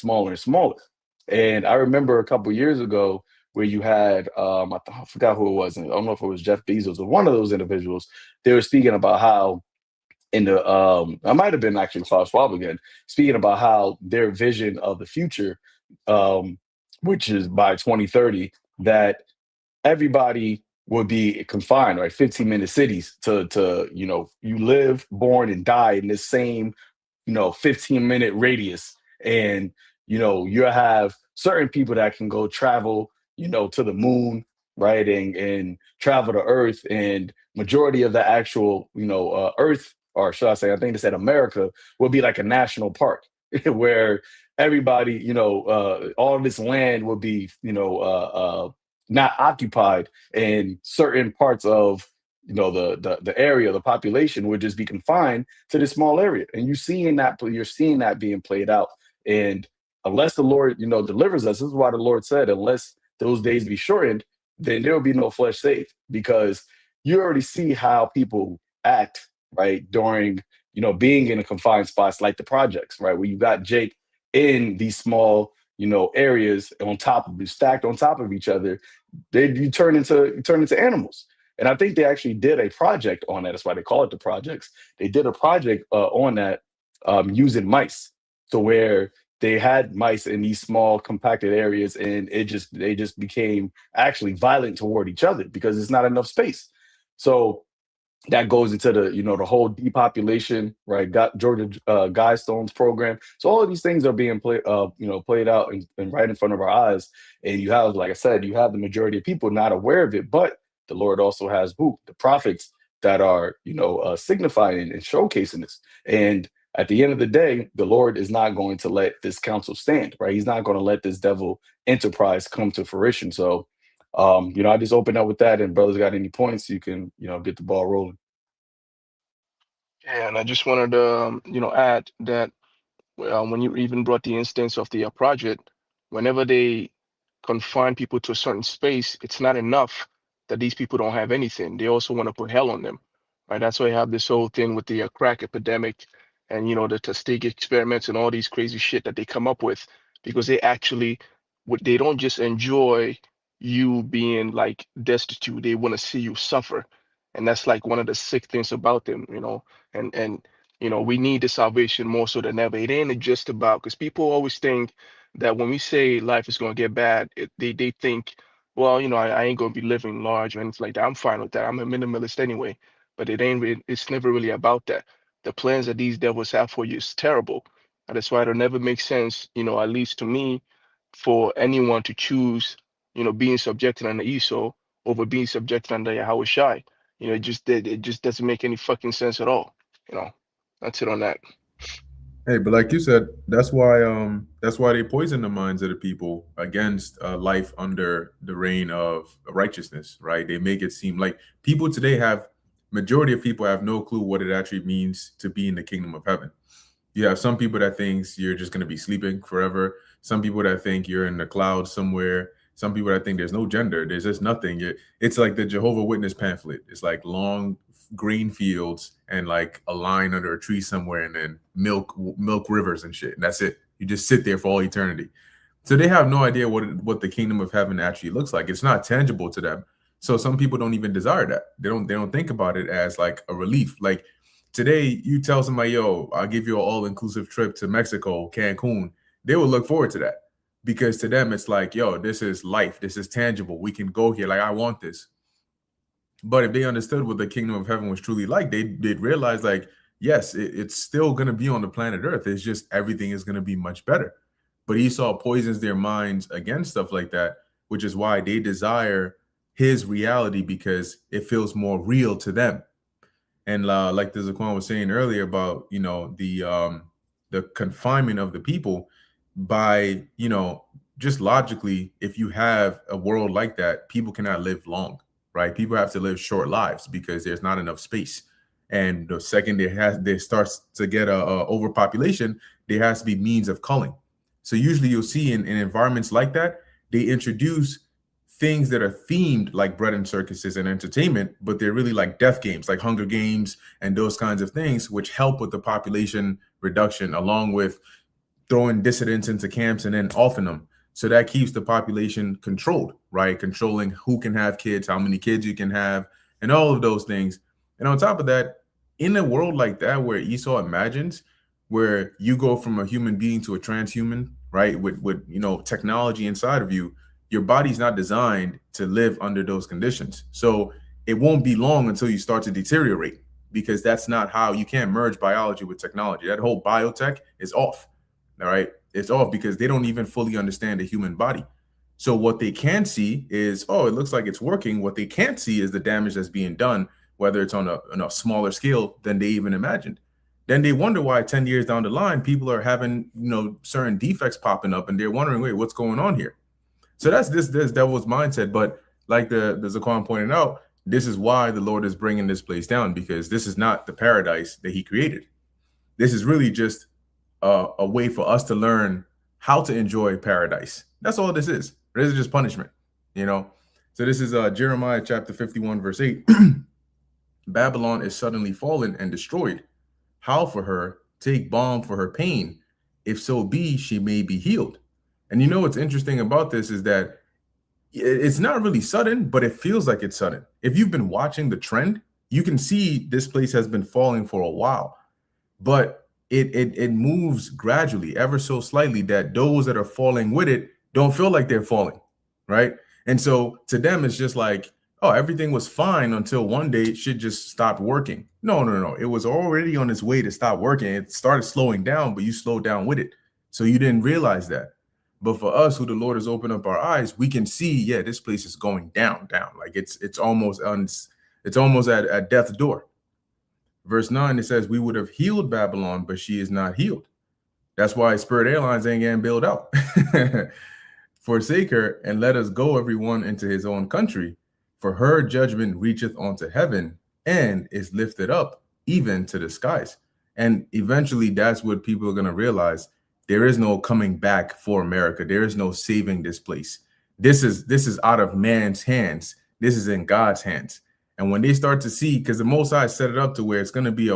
smaller and smaller. And I remember a couple years ago where you had I forgot who it was. I don't know if it was Jeff Bezos or one of those individuals. They were speaking about how in the I might have been actually Klaus Schwab again, speaking about how their vision of the future, um, which is by 2030, that everybody would be confined, right? 15-minute cities to you live, born, and die in this same 15-minute radius. And you have certain people that can go travel, to the moon, right? And travel to Earth. And majority of the actual, Earth, or should I say, I think they said America, will be like a national park where everybody, all of this land will be, not occupied, and certain parts of the area, the population would just be confined to this small area. And you're seeing that being played out. And unless the Lord, delivers us, this is why the Lord said, unless those days be shortened, then there will be no flesh saved. Because you already see how people act, right, during, being in a confined spots like the projects, right, where you got Jake in these small, areas on top of stacked on top of each other. You turn into animals. And I think they actually did a project on that. That's why they call it the projects. They did a project on that, using mice, to where they had mice in these small compacted areas, and they just became actually violent toward each other because there's not enough space. So that goes into the whole depopulation, right? Got Georgia Guidestone's program. So all of these things are being played out and right in front of our eyes. And you have, like I said, you have the majority of people not aware of it, but the Lord also has the prophets that are signifying and showcasing this. And at the end of the day, the Lord is not going to let this counsel stand, right? He's not going to let this devil enterprise come to fruition. So I just open up with that, and brothers got any points, you can, get the ball rolling. Yeah, and I just wanted to, add that when you even brought the instance of the project, whenever they confine people to a certain space, it's not enough that these people don't have anything. They also want to put hell on them, right? That's why you have this whole thing with the crack epidemic and the Tuskegee experiments and all these crazy shit that they come up with, because they actually, they don't just enjoy you being like destitute. They want to see you suffer, and that's like one of the sick things about them. And we need the salvation more so than ever. It ain't just about, because people always think that when we say life is going to get bad, they think, well, I ain't going to be living large or anything like that. I'm fine with that. I'm a minimalist anyway. But it's never really about that. The plans that these devils have for you is terrible. And that's why it'll never make sense, at least to me, for anyone to choose, being subjected under Esau over being subjected under Yahweh Shai. It just doesn't make any fucking sense at all. You know, that's it on that. Hey, but like you said, that's why they poison the minds of the people against life under the reign of righteousness, right? They make it seem like people today have majority of people have no clue what it actually means to be in the kingdom of heaven. You have some people that thinks you're just going to be sleeping forever. Some people that think you're in the clouds somewhere. Some people that think there's no gender. There's just nothing. It's like the Jehovah Witness pamphlet. It's like long green fields and like a line under a tree somewhere, and then milk rivers and shit. And that's it. You just sit there for all eternity. So they have no idea what the kingdom of heaven actually looks like. It's not tangible to them. So some people don't even desire that. They don't think about it as like a relief. Like today, you tell somebody, yo, I'll give you an all-inclusive trip to Mexico, Cancun. They will look forward to that, because to them, it's like, yo, this is life. This is tangible. We can go here. Like, I want this. But if they understood what the kingdom of heaven was truly like, they'd realize, like, yes, it's still going to be on the planet Earth. It's just everything is going to be much better. But Esau poisons their minds against stuff like that, which is why they desire his reality, because it feels more real to them. And like the Zaquan was saying earlier about, the confinement of the people by, just logically, if you have a world like that, people cannot live long, right? People have to live short lives because there's not enough space. And the second there starts to get a overpopulation, there has to be means of culling. So usually you'll see in environments like that, they introduce things that are themed like bread and circuses and entertainment, but they're really like death games, like Hunger Games and those kinds of things, which help with the population reduction, along with throwing dissidents into camps and then offing them. So that keeps the population controlled, right? Controlling who can have kids, how many kids you can have, and all of those things. And on top of that, in a world like that where Esau imagines, where you go from a human being to a transhuman, right? With technology inside of you, your body's not designed to live under those conditions. So it won't be long until you start to deteriorate, because that's not how you can't merge biology with technology. That whole biotech is off. All right. It's off because they don't even fully understand the human body. So what they can see is, oh, it looks like it's working. What they can't see is the damage that's being done, whether it's on a smaller scale than they even imagined. Then they wonder why 10 years down the line, people are having, certain defects popping up, and they're wondering, wait, what's going on here? So that's this devil's mindset. But like the Zaquan pointed out, this is why the Lord is bringing this place down, because this is not the paradise that he created. This is really just a way for us to learn how to enjoy paradise. That's all this is. This is just punishment, So this is Jeremiah chapter 51, verse 8. Babylon is suddenly fallen and destroyed. Howl for her, take balm for her pain. If so be, she may be healed. And what's interesting about this is that it's not really sudden, but it feels like it's sudden. If you've been watching the trend, you can see this place has been falling for a while, but it moves gradually, ever so slightly, that those that are falling with it don't feel like they're falling, right? And so to them, it's just like, oh, everything was fine until one day it should just stop working. No. It was already on its way to stop working. It started slowing down, but you slowed down with it. So you didn't realize that. But for us, who the Lord has opened up our eyes, we can see, yeah, this place is going down. Like it's almost at death's door. Verse 9, it says, we would have healed Babylon, but she is not healed. That's why Spirit Airlines ain't getting bailed out. Forsake her and let us go, everyone, into his own country. For her judgment reacheth unto heaven and is lifted up even to the skies. And eventually that's what people are going to realize. There is no coming back for America. There is no saving this place. This is out of man's hands. This is in God's hands. And when they start to see, because the Most High set it up to where it's going to be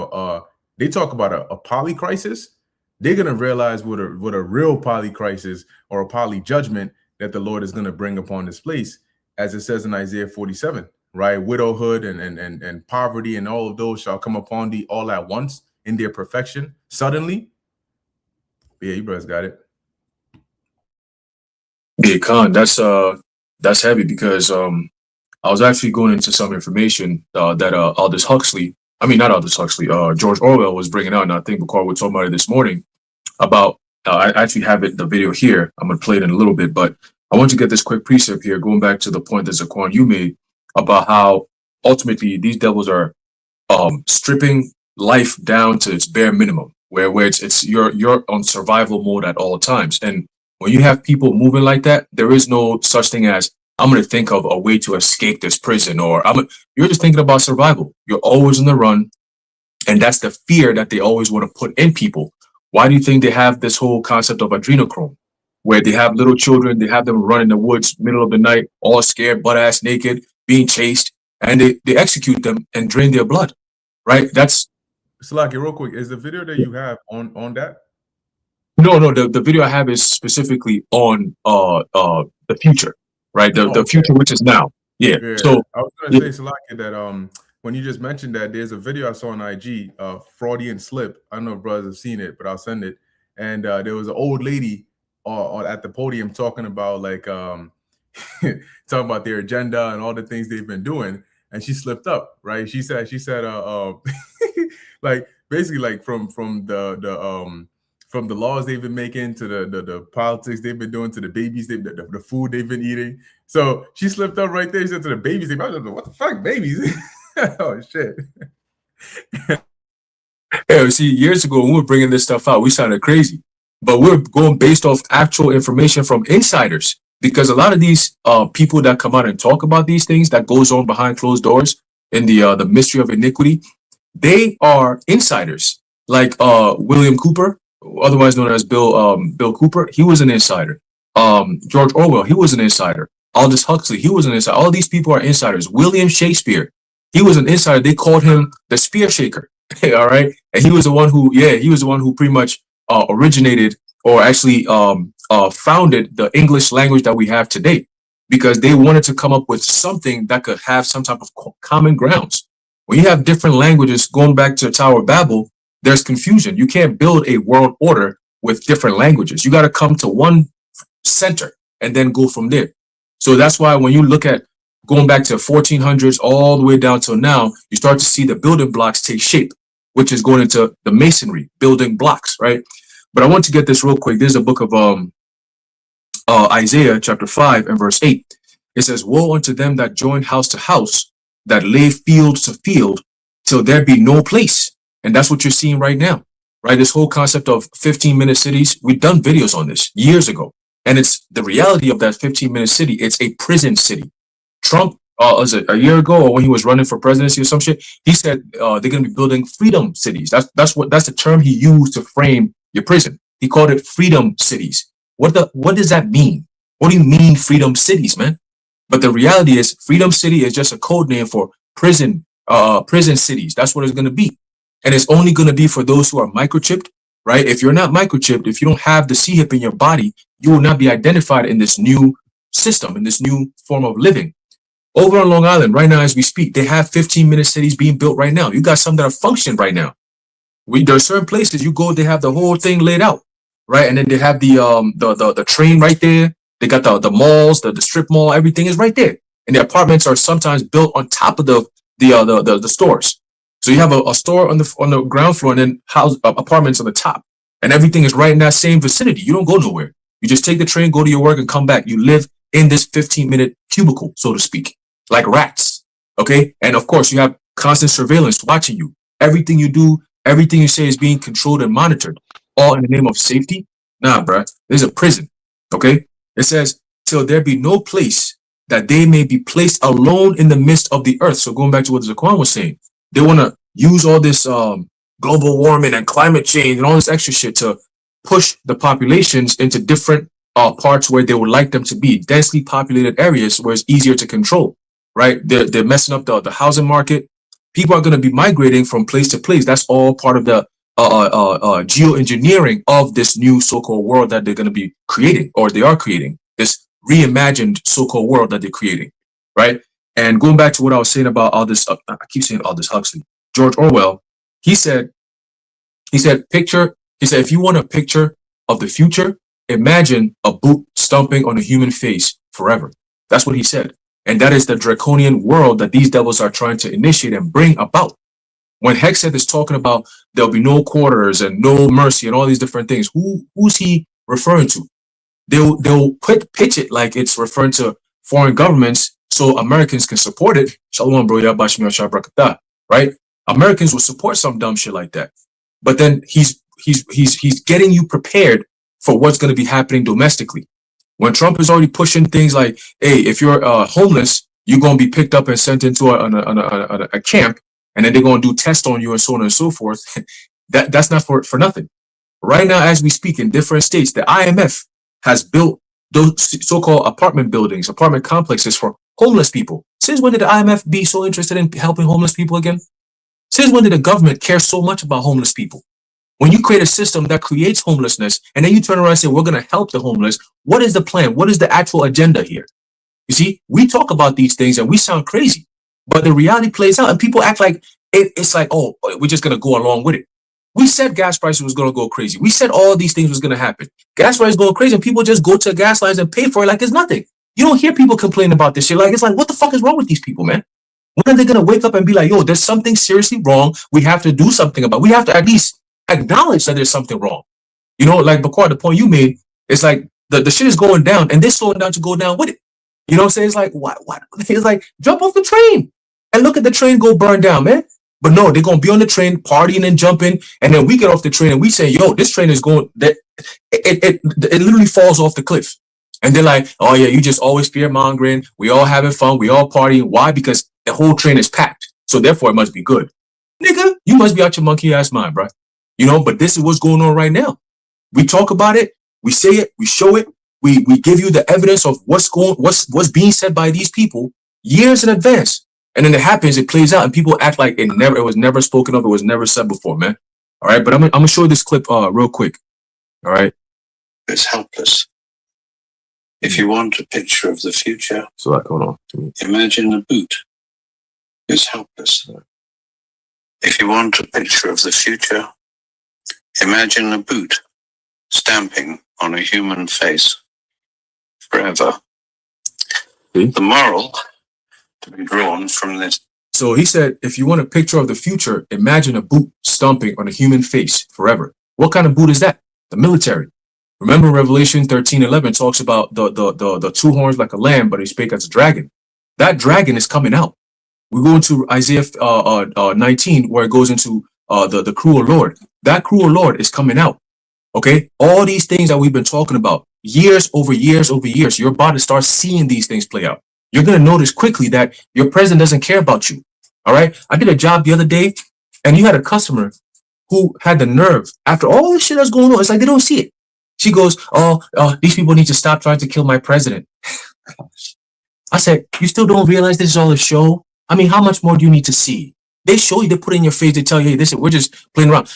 they talk about a poly crisis, they're going to realize what a real poly crisis or a poly judgment that the Lord is going to bring upon this place, as it says in Isaiah 47, right? Widowhood and poverty and all of those shall come upon thee all at once in their perfection, suddenly. Yeah, you brothers got it. Yeah, Khan, that's heavy, because I was actually going into some information that George Orwell was bringing out, and I think Bakar was talking about it this morning about. I actually have the video here. I'm going to play it in a little bit, but I want to get this quick precept here, going back to the point that Zaquan you made about how ultimately these devils are stripping life down to its bare minimum, where you're on survival mode at all times. And when you have people moving like that, there is no such thing as, I'm going to think of a way to escape this prison, or you're just thinking about survival. You're always on the run. And that's the fear that they always want to put in people. Why do you think they have this whole concept of adrenochrome, where they have little children, they have them run in the woods, middle of the night, all scared, butt ass naked, being chased, and they execute them and drain their blood, right? That's Slaki, real quick, is the video that you have on that? No, the video I have is specifically on the future, right? The future, which is now. Yeah. So I was going to say, Slaki, that when you just mentioned that, there's a video I saw on IG, Freudian slip. I don't know if brothers have seen it, but I'll send it. And there was an old lady at the podium talking about talking about their agenda and all the things they've been doing, and she slipped up, right? She said like basically like from the laws they've been making to the politics they've been doing to the babies, the food they've been eating. So she slipped up right there. She said to the babies, I was like, what the fuck, babies? Oh shit. Yeah, see, years ago when we were bringing this stuff out, we sounded crazy, but we're going based off actual information from insiders, because a lot of these people that come out and talk about these things that goes on behind closed doors in the mystery of iniquity, they are insiders. Like William Cooper, otherwise known as Bill Cooper, he was an insider. George Orwell, he was an insider. Aldous Huxley, he was an insider. All these people are insiders. William Shakespeare, he was an insider. They called him the spear shaker. All right, and he was the one who pretty much originated or actually founded the English language that we have today, because they wanted to come up with something that could have some type of common grounds. When you have different languages, going back to Tower of Babel, there's confusion. You can't build a world order with different languages. You got to come to one center and then go from there. So that's why when you look at going back to 1400s all the way down till now, you start to see the building blocks take shape, which is going into the masonry, building blocks, right? But I want to get this real quick. There's a book of Isaiah chapter 5 and verse 8. It says, woe unto them that join house to house, that lay field to field, till there be no place. And that's what you're seeing right now, right? This whole concept of 15-minute cities, we've done videos on this years ago. And it's the reality of that 15-minute city. It's a prison city. Trump, was it a year ago, or when he was running for presidency or some shit, he said they're going to be building freedom cities. That's the term he used to frame your prison. He called it freedom cities. What does that mean? What do you mean freedom cities, man? But the reality is, freedom city is just a code name for prison cities. That's what it's going to be, and it's only going to be for those who are microchipped, right? If you're not microchipped, if you don't have the CHIP in your body, you will not be identified in this new system, in this new form of living. Over on Long Island, right now as we speak, they have 15-minute cities being built right now. You got some that are functioning right now. There are certain places you go, they have the whole thing laid out, right? And then they have the train right there. They got the malls, the strip mall, everything is right there. And the apartments are sometimes built on top of the stores. So you have a store on the ground floor and then apartments on the top. And everything is right in that same vicinity. You don't go nowhere. You just take the train, go to your work, and come back. You live in this 15-minute cubicle, so to speak, like rats. Okay? And of course, you have constant surveillance watching you. Everything you do, everything you say is being controlled and monitored, all in the name of safety. Nah, bruh. This is a prison. Okay? It says, till there be no place, that they may be placed alone in the midst of the earth. So going back to what Zaquan was saying, they want to use all this global warming and climate change and all this extra shit to push the populations into different parts where they would like them to be, densely populated areas where it's easier to control, right? They're messing up the housing market. People are going to be migrating from place to place. That's all part of the geoengineering of this new so-called world that they're going to be creating, or they are creating, this reimagined so-called world that they're creating, right? And going back to what I was saying about all this, I keep saying all this Huxley, George Orwell, he said, if you want a picture of the future, imagine a boot stomping on a human face forever. That's what he said. And that is the draconian world that these devils are trying to initiate and bring about. When Hexed is talking about there'll be no quarters and no mercy and all these different things, who's he referring to? They'll pitch it like it's referring to foreign governments so Americans can support it. Shalom, bro. Right? Americans will support some dumb shit like that. But then he's getting you prepared for what's going to be happening domestically. When Trump is already pushing things like, hey, if you're homeless, you're going to be picked up and sent into a camp, and then they're going to do tests on you and so on and so forth. That's not for nothing. Right now, as we speak, in different states, the IMF has built those so-called apartment buildings, apartment complexes for homeless people. Since when did the IMF be so interested in helping homeless people again? Since when did the government care so much about homeless people? When you create a system that creates homelessness, and then you turn around and say, we're going to help the homeless, what is the plan? What is the actual agenda here? You see, we talk about these things and we sound crazy, but the reality plays out and people act like it's like, oh, we're just going to go along with it. We said gas prices was going to go crazy. We said all these things was going to happen. Gas prices going crazy and people just go to gas lines and pay for it like it's nothing. You don't hear people complain about this shit. Like, it's like, what the fuck is wrong with these people, man? When are they going to wake up and be like, yo, there's something seriously wrong. We have to do something about it. We have to at least acknowledge that there's something wrong. You know, like Bakar, the point you made, it's like the shit is going down and they're slowing down to go down with it. You know what I'm saying? It's like, what? It's like, jump off the train and look at the train go burn down, man. But no, they're going to be on the train, partying and jumping. And then we get off the train and we say, yo, this train is going, it literally falls off the cliff. And they're like, oh yeah, you just always fear mongering. We all having fun. We all partying. Why? Because the whole train is packed. So therefore it must be good. Nigga, you must be out your monkey ass mind, bro. You know, but this is what's going on right now. We talk about it. We say it. We show it. We give you the evidence of what's being said by these people years in advance. And then it happens, it plays out, and people act like it was never spoken of, it was never said before, man. All right, but I'm gonna show you this clip real quick. All right. It's helpless. If you want a picture of the future, So like, hold on. imagine a boot. It's helpless. If you want a picture of the future, imagine a boot stamping on a human face forever. See? The moral to be drawn from this. So he said, if you want a picture of the future, imagine a boot stomping on a human face forever. What kind of boot is that? The military. Remember Revelation 13:11 talks about the two horns like a lamb, but he spake as a dragon. That dragon is coming out. We go into Isaiah 19, where it goes into the cruel Lord. That cruel Lord is coming out. Okay, all these things that we've been talking about, years over years over years, you're about to start seeing these things play out. You're going to notice quickly that your president doesn't care about you. All right, I did a job the other day, and you had a customer who had the nerve, after all this shit that's going on, it's like they don't see it. She goes, oh, these people need to stop trying to kill my president. I said, you still don't realize this is all a show? I mean, how much more do you need to see? They show you, they put it in your face, they tell you, hey, listen, we're just playing around.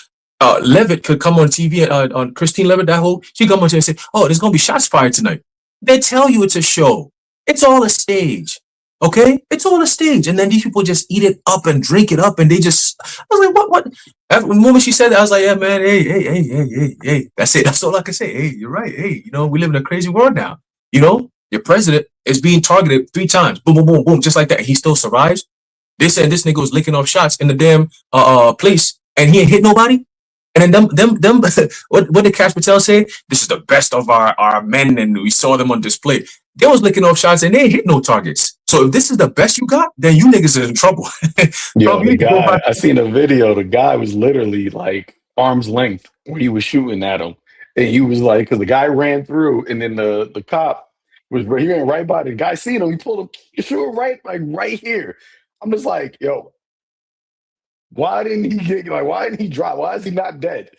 Levitt could come on TV, on Christine Levitt, she come on TV and say, oh, there's going to be shots fired tonight. They tell you it's a show. It's all a stage. Okay? It's all a stage. And then these people just eat it up and drink it up. And they just, I was like, what? The moment she said that, I was like, yeah, man, hey. That's it. That's all I can say. Hey, you're right. Hey, we live in a crazy world now. Your president is being targeted 3 times. Boom, boom, boom, boom, just like that. He still survives. They said this nigga was licking off shots in the damn place, and he ain't hit nobody. And then them what did Cash Patel say? This is the best of our men, and we saw them on display. They was licking off shots and they ain't hit no targets. So if this is the best you got, then you niggas are in trouble. Yo, the guy, I seen a video. The guy was literally like arm's length when he was shooting at him. And he was like, because the guy ran through, and then the cop he ran right by the guy. Seen him, he pulled him, he threw him right here. I'm just like, yo, why didn't he drop? Why is he not dead?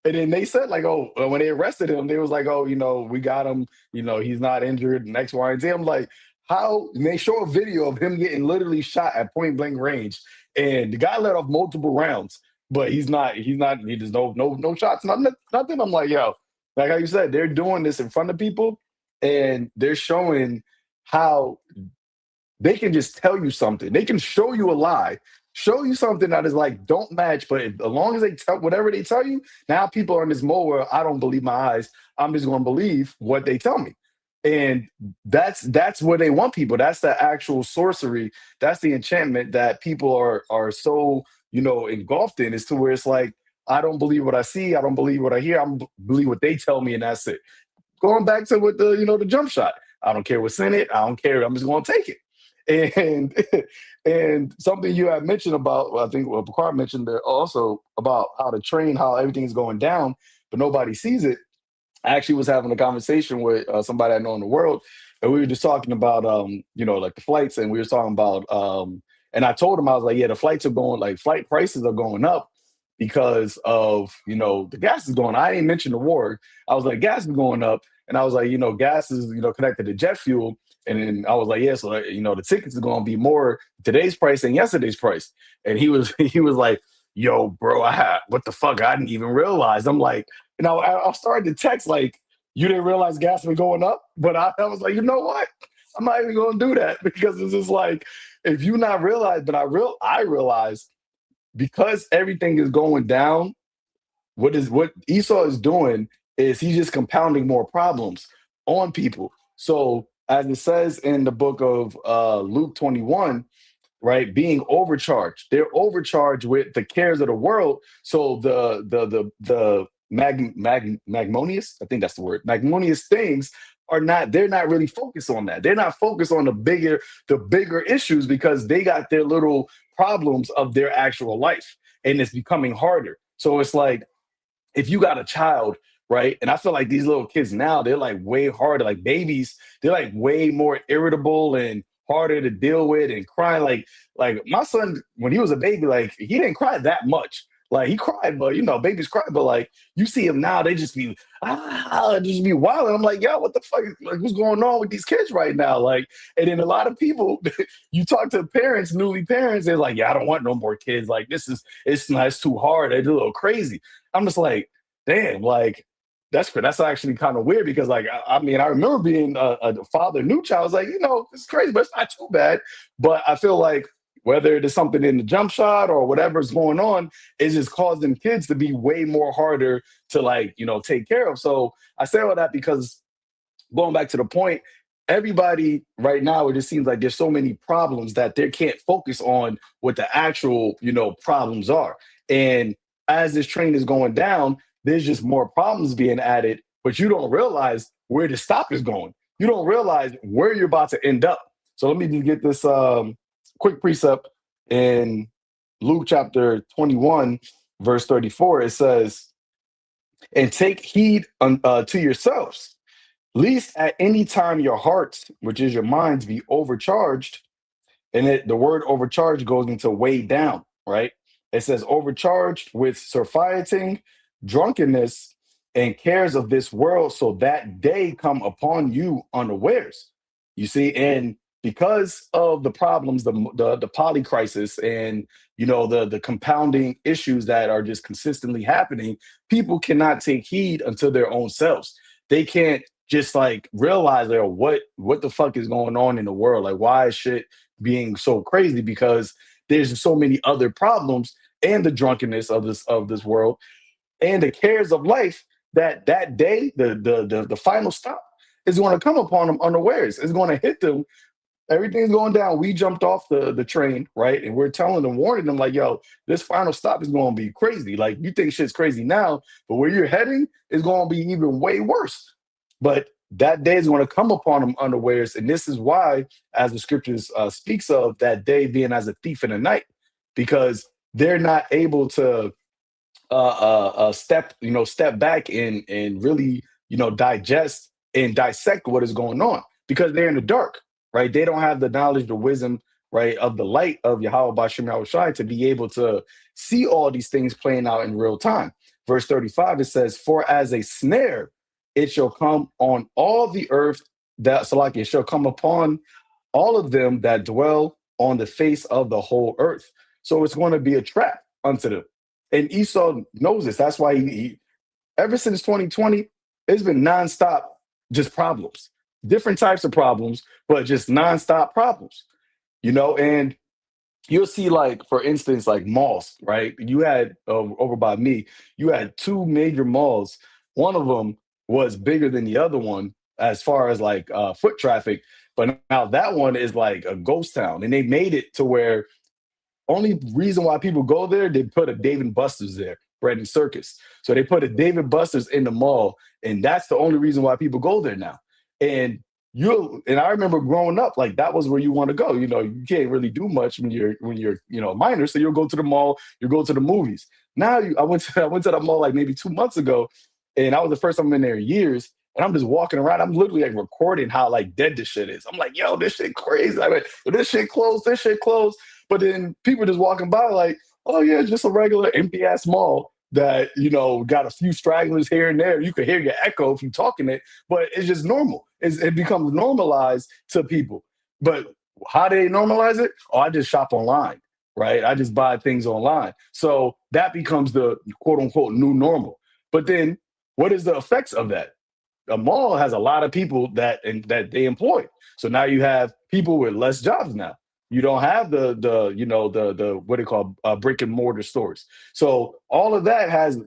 And then they said, like, oh, when they arrested him, they was like, oh, we got him, he's not injured, and X, Y, and Z. I'm like, how? And they show a video of him getting literally shot at point blank range, and the guy let off multiple rounds, but he does no shots, nothing. I'm like, yo, like how you said, they're doing this in front of people, and they're showing how they can just tell you something. They can show you a lie, show you something that is like don't match, but as long as they tell whatever they tell you, now people are in this mode where I don't believe my eyes. I'm just going to believe what they tell me, and that's where they want people. That's the actual sorcery. That's the enchantment that people are so engulfed in. Is to where it's like I don't believe what I see. I don't believe what I hear. believe what they tell me, and that's it. Going back to what the jump shot. I don't care what's in it. I don't care. I'm just going to take it. And and something you had mentioned about, I think Picard mentioned there also about how to train, how everything's going down, but nobody sees it. I actually was having a conversation with somebody I know in the world, and we were just talking about like the flights, and we were talking about and I told him, I was like, yeah, the flights are going, like flight prices are going up because of the gas is going. I didn't mention the war. I was like, gas is going up, and I was like, gas is connected to jet fuel. And then I was like, yeah, so the tickets are going to be more today's price than yesterday's price. And he was like, yo, bro, what the fuck? I didn't even realize. I'm like, I started to text like, you didn't realize gas was going up, but I was like, you know what? I'm not even going to do that because it's just like, if you not realize, but I realize because everything is going down. What Esau is doing is he's just compounding more problems on people. So as it says in the book of Luke 21, right, being overcharged, they're overcharged with the cares of the world. So the magnanimous, I think that's the word, magnanimous things they're not really focused on that. They're not focused on the bigger issues because they got their little problems of their actual life, and it's becoming harder. So it's like, if you got a child, right? And I feel like these little kids now, they're like way harder, like babies, they're like way more irritable and harder to deal with and crying. Like my son, when he was a baby, like he didn't cry that much. Like he cried, but babies cry, but like you see him now, they just be wild. And I'm like, yo, what the fuck? Like, what's going on with these kids right now? Like, and then a lot of people, you talk to parents, newly parents, they're like, yeah, I don't want no more kids. Like it's too hard. They're a little crazy. I'm just like, damn, like That's actually kind of weird because, like, I mean, I remember being a father, new child. I was like, it's crazy, but it's not too bad. But I feel like whether it is something in the jump shot or whatever's going on, it's just causing kids to be way more harder to, like, take care of. So I say all that because, going back to the point, everybody right now, it just seems like there's so many problems that they can't focus on what the actual, problems are. And as this train is going down, there's just more problems being added, but you don't realize where the stop is going. You don't realize where you're about to end up. So let me just get this quick precept in Luke chapter 21, verse 34. It says, and take heed to yourselves, least at any time your hearts, which is your minds, be overcharged. And the word overcharged goes into weighed down, right? It says overcharged with surfeiting, drunkenness, and cares of this world, so that day come upon you unawares. You see, and because of the problems, the poly crisis, and the compounding issues that are just consistently happening, people cannot take heed unto their own selves. They can't just like realize, like, what the fuck is going on in the world? Like, why is shit being so crazy? Because there's so many other problems, and the drunkenness of this world, and the cares of life, that day, the final stop is going to come upon them unawares. It's going to hit them. Everything's going down. We jumped off the train, right? And we're telling them, warning them, like, yo, this final stop is going to be crazy. Like, you think shit's crazy now, but where you're heading is going to be even way worse. But that day is going to come upon them unawares. And this is why, as the scriptures speaks of, that day being as a thief in the night, because they're not able to step back and really, digest and dissect what is going on, because they're in the dark, right? They don't have the knowledge, the wisdom, right, of the light of Yahweh Bashim Yahushai to be able to see all these things playing out in real time. Verse 35, it says, for as a snare, it shall come on all the earth, that Salaki, it shall come upon all of them that dwell on the face of the whole earth. So it's going to be a trap unto them. And Esau knows this. That's why he ever since 2020, it's been nonstop just problems, different types of problems, but just nonstop problems, and you'll see, like, for instance, like malls, right? You had over by me, you had two major malls. One of them was bigger than the other one as far as like foot traffic, but now that one is like a ghost town, and they made it to where only reason why people go there, they put a Dave and Buster's there, Bread and Circus. So they put a Dave and Buster's in the mall, and that's the only reason why people go there now. And I remember growing up, like, that was where you want to go. You can't really do much when you're a minor, so you'll go to the mall, you go to the movies. Now I went to the mall like maybe 2 months ago, and that was the first time I'm in there in years. And I'm just walking around. I'm literally like recording how like dead this shit is. I'm like, yo, this shit crazy. I mean, this shit closed. This shit closed. But then people just walking by like, oh yeah, just a regular empty ass mall that, got a few stragglers here and there. You could hear your echo if you're talking it, but it's just normal. It becomes normalized to people. But how do they normalize it? Oh, I just shop online, right? I just buy things online. So that becomes the quote unquote new normal. But then what is the effects of that? A mall has a lot of people that they employ. So now you have people with less jobs now. You don't have the what they call brick and mortar stores. So all of that has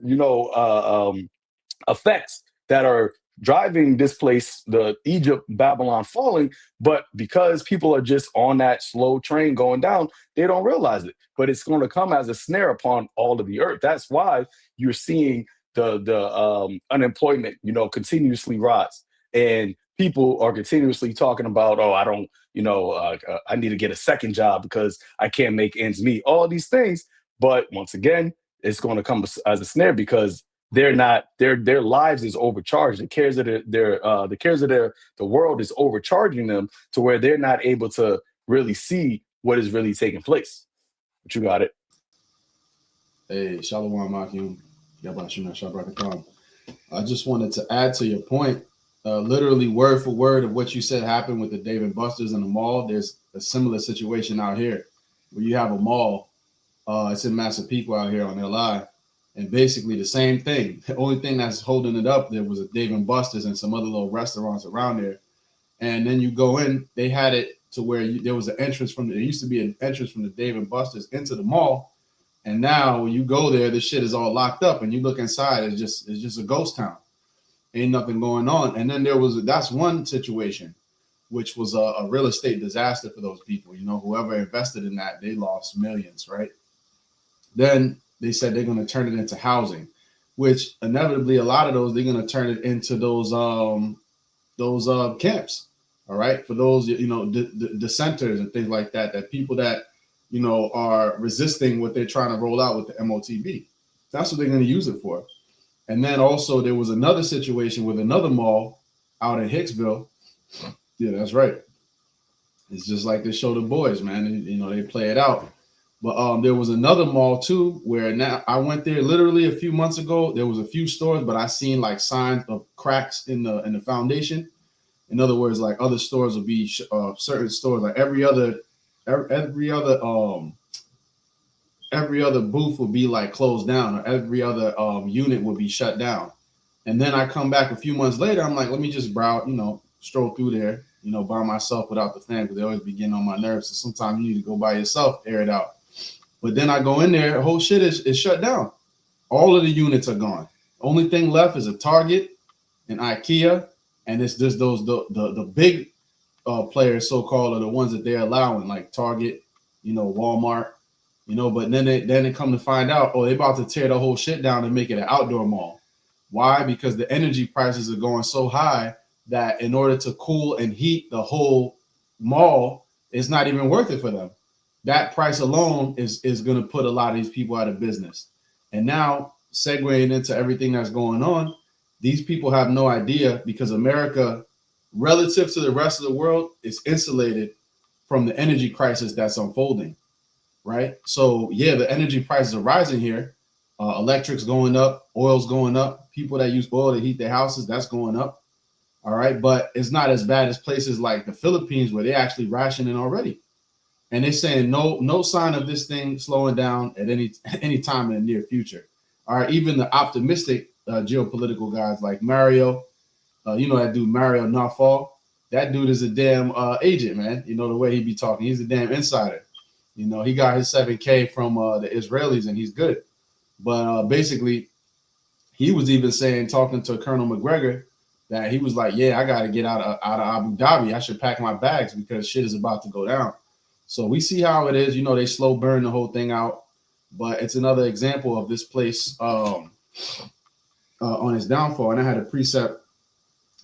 effects that are driving this place, the Egypt, Babylon falling. But because people are just on that slow train going down, they don't realize it. But it's going to come as a snare upon all of the earth. That's why you're seeing the unemployment, continuously rise, and people are continuously talking about, oh, I don't, I need to get a second job because I can't make ends meet. All these things, but once again, it's going to come as a snare because they're not their lives is overcharged. The cares of the world is overcharging them to where they're not able to really see what is really taking place. But you got it. Hey, Shalom Akim. I just wanted to add to your point, literally word for word of what you said happened with the Dave and Buster's in the mall. There's a similar situation out here where you have a mall. It's in Massapequa out here on LI. And basically the same thing. The only thing that's holding it up there was a Dave and Buster's and some other little restaurants around there. And then you go in, they had it to where there was an entrance there used to be an entrance from the Dave and Buster's into the mall. And now when you go there, this shit is all locked up, and you look inside, it's just a ghost town. Ain't nothing going on. And then that's one situation, which was a real estate disaster for those people. You know, whoever invested in that, they lost millions, right? Then they said they're going to turn it into housing, which inevitably a lot of those, they're going to turn it into those camps. All right, for those, you know, the centers and things like that, that people that, you know, are resisting what they're trying to roll out with the MOTB. That's what they're going to use it for. And then also there was another situation with another mall out in Hicksville. Yeah, that's right. It's just like they show the boys, man. And, you know, they play it out. But there was another mall too, where now I went there literally a few months ago. There was a few stores, but I seen like signs of cracks in the foundation. In other words, like other stores will be certain stores, like every other booth will be like closed down, or every other unit will be shut down. And then I come back a few months later, I'm like, let me just browse, you know, stroll through there, you know, by myself without the fan, because they always be getting on my nerves. So sometimes you need to go by yourself, air it out. But then I go in there, the whole shit is shut down. All of the units are gone. Only thing left is a Target, an IKEA, and it's just the big players, so-called, are the ones that they're allowing, like Target, you know, Walmart, you know. But then they come to find out, oh, they're about to tear the whole shit down and make it an outdoor mall. Why? Because the energy prices are going so high that in order to cool and heat the whole mall, it's not even worth it for them. That price alone is going to put a lot of these people out of business. And now, segueing into everything that's going on, these people have no idea, because America, relative to the rest of the world, is insulated from the energy crisis that's unfolding, right? So yeah, the energy prices are rising here. Electric's going up, oil's going up. People that use oil to heat their houses, that's going up. All right, but it's not as bad as places like the Philippines, where they're actually rationing already. And they're saying no sign of this thing slowing down at any time in the near future. All right, even the optimistic geopolitical guys like Mario, you know that dude Mario Nawfal, that dude is a damn agent, man. You know the way he be talking, he's a damn insider. You know, he got his 7K from the Israelis, and he's good. But basically, he was even saying, talking to Colonel McGregor, that he was like, yeah, I got to get out of Abu Dhabi. I should pack my bags because shit is about to go down. So we see how it is. You know, they slow burn the whole thing out. But it's another example of this place on its downfall. And I had a precept,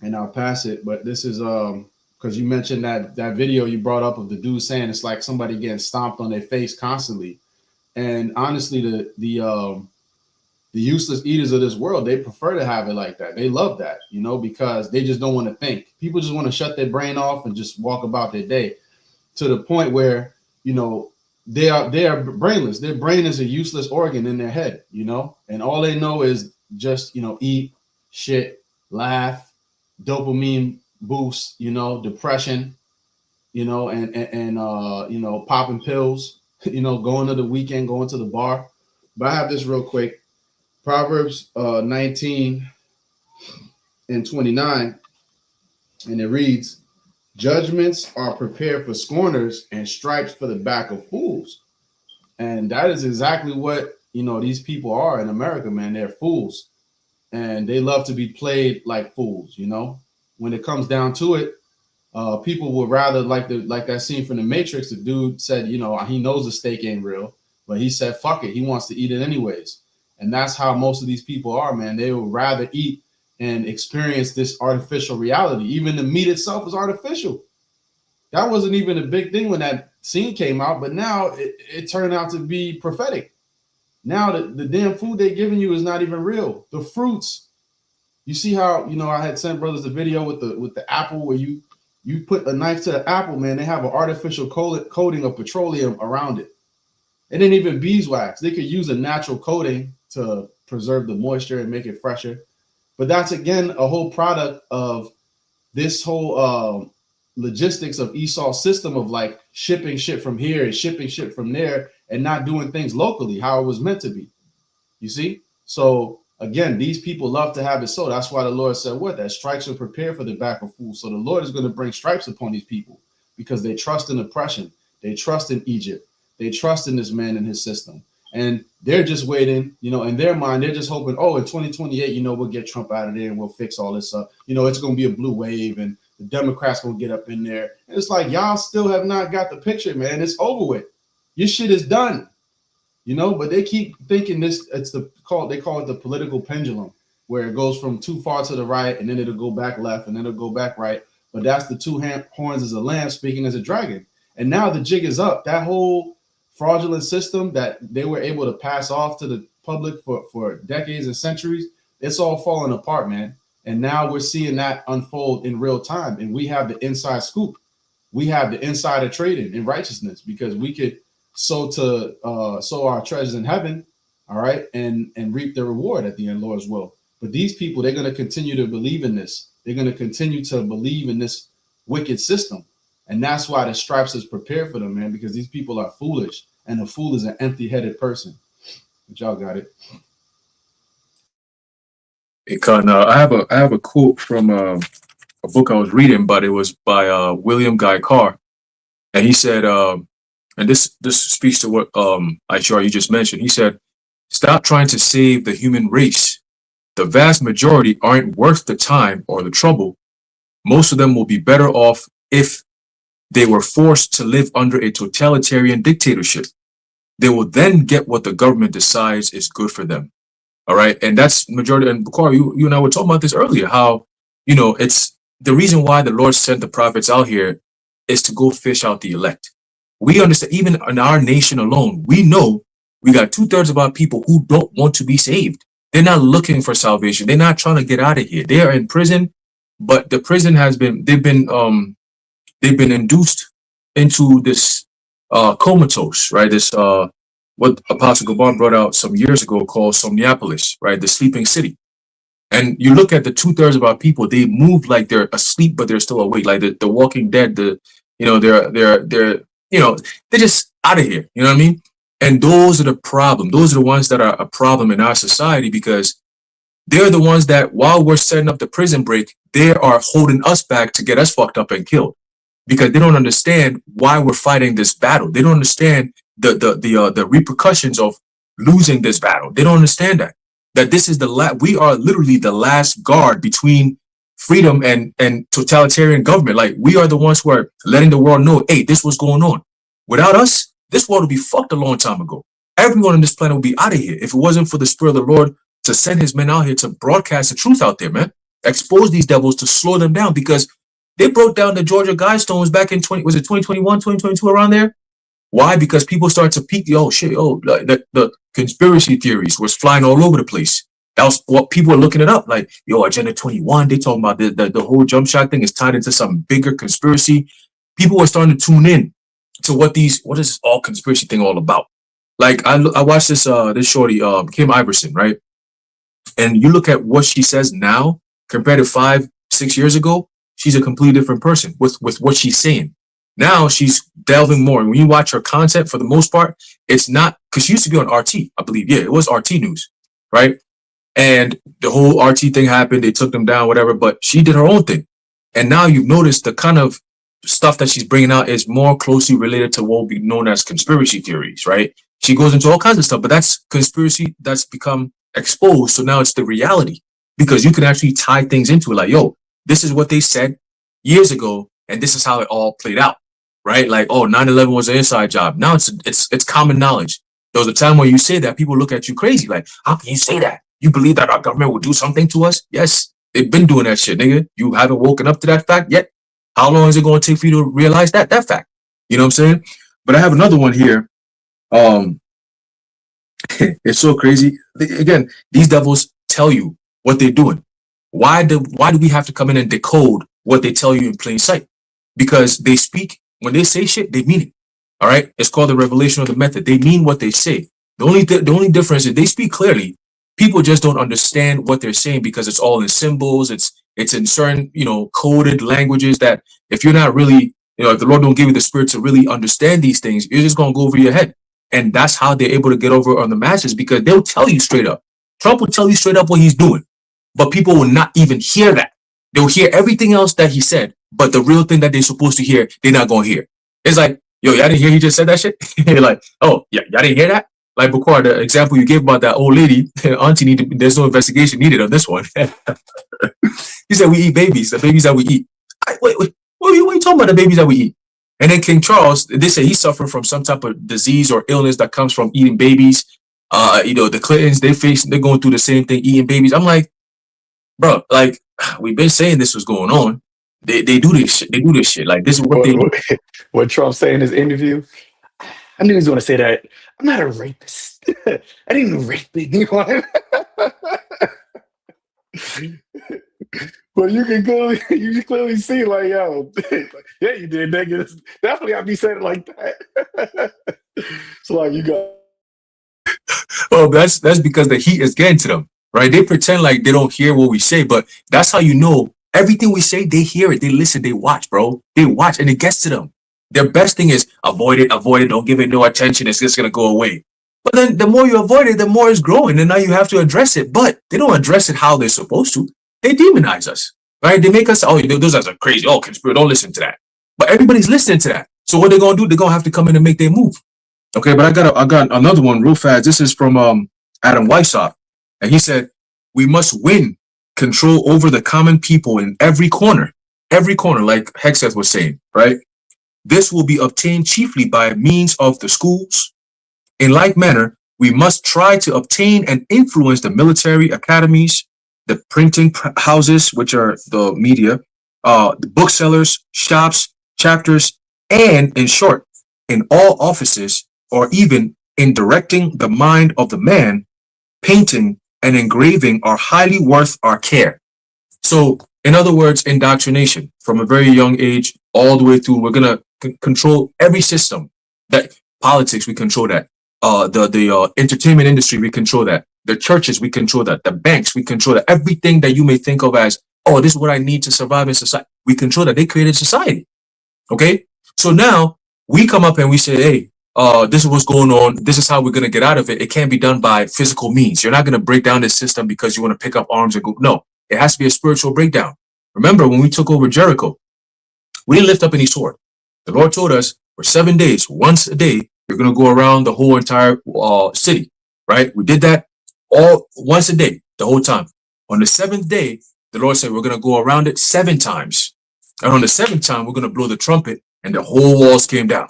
and I'll pass it. But this is because you mentioned that video you brought up of the dude saying it's like somebody getting stomped on their face constantly. And honestly, the useless eaters of this world, they prefer to have it like that. They love that, you know, because they just don't want to think. People just want to shut their brain off and just walk about their day, to the point where, you know, they are brainless. Their brain is a useless organ in their head, you know, and all they know is just, you know, eat, shit, laugh, dopamine boost, you know, depression, you know, and you know, popping pills, you know, going to the weekend, going to the bar. But I have this real quick. Proverbs 19 and 29, and it reads, judgments are prepared for scorners and stripes for the back of fools. And that is exactly what, you know, these people are in America, man. They're fools, and they love to be played like fools. You know, when it comes down to it, people would rather, like that scene from The Matrix. The dude said, you know, he knows the steak ain't real, but he said, fuck it, he wants to eat it anyways. And that's how most of these people are, man. They would rather eat and experience this artificial reality. Even the meat itself is artificial. That wasn't even a big thing when that scene came out, but now it turned out to be prophetic. Now the damn food they're giving you is not even real. The fruits. You see how, you know, I had sent brothers a video with the apple, where you put a knife to the apple, man. They have an artificial coating of petroleum around it. It ain't even beeswax. They could use a natural coating to preserve the moisture and make it fresher. But that's, again, a whole product of this whole logistics of Esau's system of like shipping shit from here and shipping shit from there and not doing things locally how it was meant to be. You see? So again, these people love to have it so. That's why the Lord said what? That stripes are prepared for the back of fools. So the Lord is going to bring stripes upon these people because they trust in oppression. They trust in Egypt. They trust in this man and his system. And they're just waiting, in their mind, they're just hoping, oh, in 2028, we'll get Trump out of there and we'll fix all this up. It's going to be a blue wave and the Democrats going to get up in there. And it's like, y'all still have not got the picture, man. It's over with. Your shit is done. But they keep thinking this, they call it the political pendulum, where it goes from too far to the right and then it'll go back left and then it'll go back right. But that's the two horns as a lamb speaking as a dragon. And now the jig is up. That whole fraudulent system that they were able to pass off to the public for decades and centuries, it's all falling apart, man. And now we're seeing that unfold in real time. And we have the inside scoop. We have the insider trading in righteousness because we could sow our treasures in heaven, all right, and reap the reward at the end, Lord's will. But these people, they're going to continue to believe in this. They're going to continue to believe in this wicked system. And that's why the stripes is prepared for them, man, because these people are foolish. And a fool is an empty-headed person. But y'all got it. I have a quote from a book I was reading, but it was by William Guy Carr, and he said, and this speaks to what Aishar you just mentioned. He said, "Stop trying to save the human race. The vast majority aren't worth the time or the trouble. Most of them will be better off if they were forced to live under a totalitarian dictatorship. They will then get what the government decides is good for them." All right. And that's majority. And Bukhari, you and I were talking about this earlier, how, it's the reason why the Lord sent the prophets out here is to go fish out the elect. We understand, even in our nation alone, we know we got 2/3 of our people who don't want to be saved. They're not looking for salvation. They're not trying to get out of here. They are in prison, but the prison they've been induced into this comatose, right? This what Apostle Gabar brought out some years ago called Somniapolis, right? The sleeping city. And you look at the 2/3 of our people, they move like they're asleep, but they're still awake. Like the Walking Dead, they're just out of here. You know what I mean? And those are the problem. Those are the ones that are a problem in our society because they're the ones that while we're setting up the prison break, they are holding us back to get us fucked up and killed because they don't understand why we're fighting this battle. They don't understand the repercussions of losing this battle. They don't understand that this is we are literally the last guard between freedom and totalitarian government. Like we are the ones who are letting the world know, hey, this was going on. Without us, this world would be fucked a long time ago. Everyone on this planet would be out of here if it wasn't for the Spirit of the Lord to send his men out here to broadcast the truth out there, man. Expose these devils to slow them down because they broke down the Georgia Guidestones back in 2021, 2022, around there? Why? Because people started to peek, the conspiracy theories was flying all over the place. That was what people were looking it up. Like, Agenda 21, they talking about the whole jump shot thing is tied into some bigger conspiracy. People were starting to tune in to what is this all conspiracy thing all about? Like, I watched this shorty, Kim Iverson, right? And you look at what she says now compared to 5-6 years ago, she's a completely different person with what she's saying. Now she's delving more. And when you watch her content, for the most part, it's not, because she used to be on RT, I believe. Yeah, it was RT News, right? And the whole RT thing happened. They took them down, whatever, but she did her own thing. And now you've noticed the kind of stuff that she's bringing out is more closely related to what will be known as conspiracy theories, right? She goes into all kinds of stuff, but that's conspiracy that's become exposed. So now it's the reality because you can actually tie things into it. Like, this is what they said years ago, and this is how it all played out, right? Like, 9/11 was an inside job. Now it's common knowledge. There was a time when you say that, people look at you crazy. Like, how can you say that? You believe that our government will do something to us? Yes, they've been doing that shit, nigga. You haven't woken up to that fact yet? How long is it going to take for you to realize that fact? You know what I'm saying? But I have another one here. It's so crazy. Again, these devils tell you what they're doing. Why do we have to come in and decode what they tell you in plain sight? Because they speak, when they say shit, they mean it. All right? It's called the revelation of the method. They mean what they say. The only difference is they speak clearly. People just don't understand what they're saying because it's all in symbols. It's in certain, coded languages that if you're not really, if the Lord don't give you the spirit to really understand these things, you're just going to go over your head. And that's how they're able to get over on the masses because they'll tell you straight up, Trump will tell you straight up what he's doing, but people will not even hear that. They'll hear everything else that he said, but the real thing that they're supposed to hear, they're not gonna hear. It's like, yo, y'all didn't hear he just said that shit? You're like, oh, yeah, y'all didn't hear that? Like, Bakar, the example you gave about that old lady, auntie, there's no investigation needed on this one. He said, we eat babies, the babies that we eat. Wait, what are you talking about, the babies that we eat? And then King Charles, they say he suffered from some type of disease or illness that comes from eating babies. The Clintons, they're going through the same thing, eating babies. I'm like, bro, like, we've been saying this was going on. They do this shit. They do this shit. Like, this is what they do. What Trump said in his interview, I knew he was going to say that. I'm not a rapist. I didn't even rape anyone. But you can clearly see, like, yo, yeah, you did, nigga. Definitely, I'd be saying it like that. So, like, you got. Well, that's because the heat is getting to them, right? They pretend like they don't hear what we say, but that's how you know everything we say. They hear it, they listen, they watch, bro. They watch, and it gets to them. Their best thing is avoid it, don't give it no attention. It's just gonna go away. But then the more you avoid it, the more it's growing, and now you have to address it. But they don't address it how they're supposed to. They demonize us, right? They make us, oh, those guys are crazy. Oh, conspiracy, don't listen to that. But everybody's listening to that. So what they're gonna do? They're gonna have to come in and make their move. Okay, but I got another one real fast. This is from Adam Weishaupt, and he said, "We must win control over the common people in every corner, like Hexeth was saying, right? This will be obtained chiefly by means of the schools. In like manner, we must try to obtain and influence the military academies, the printing houses, which are the media, the booksellers, shops, chapters, and in short, in all offices, or even in directing the mind of the man, painting and engraving are highly worth our care." So, in other words, indoctrination from a very young age all the way through. We're gonna control every system. That politics, we control that. The entertainment industry, we control that. The churches, we control that. The banks, we control that. Everything that you may think of as, oh, this is what I need to survive in society, we control that. They created society. Okay, so now we come up and we say, hey, this is what's going on. This is how we're going to get out of it. It can't be done by physical means. You're not going to break down this system because you want to pick up arms and go. No, it has to be a spiritual breakdown. Remember, when we took over Jericho, we didn't lift up any sword. The Lord told us for 7 days, once a day, you're going to go around the whole entire city, right? We did that all once a day, the whole time. On the 7th day, the Lord said, we're going to go around it 7 times. And on the 7th time, we're going to blow the trumpet and the whole walls came down.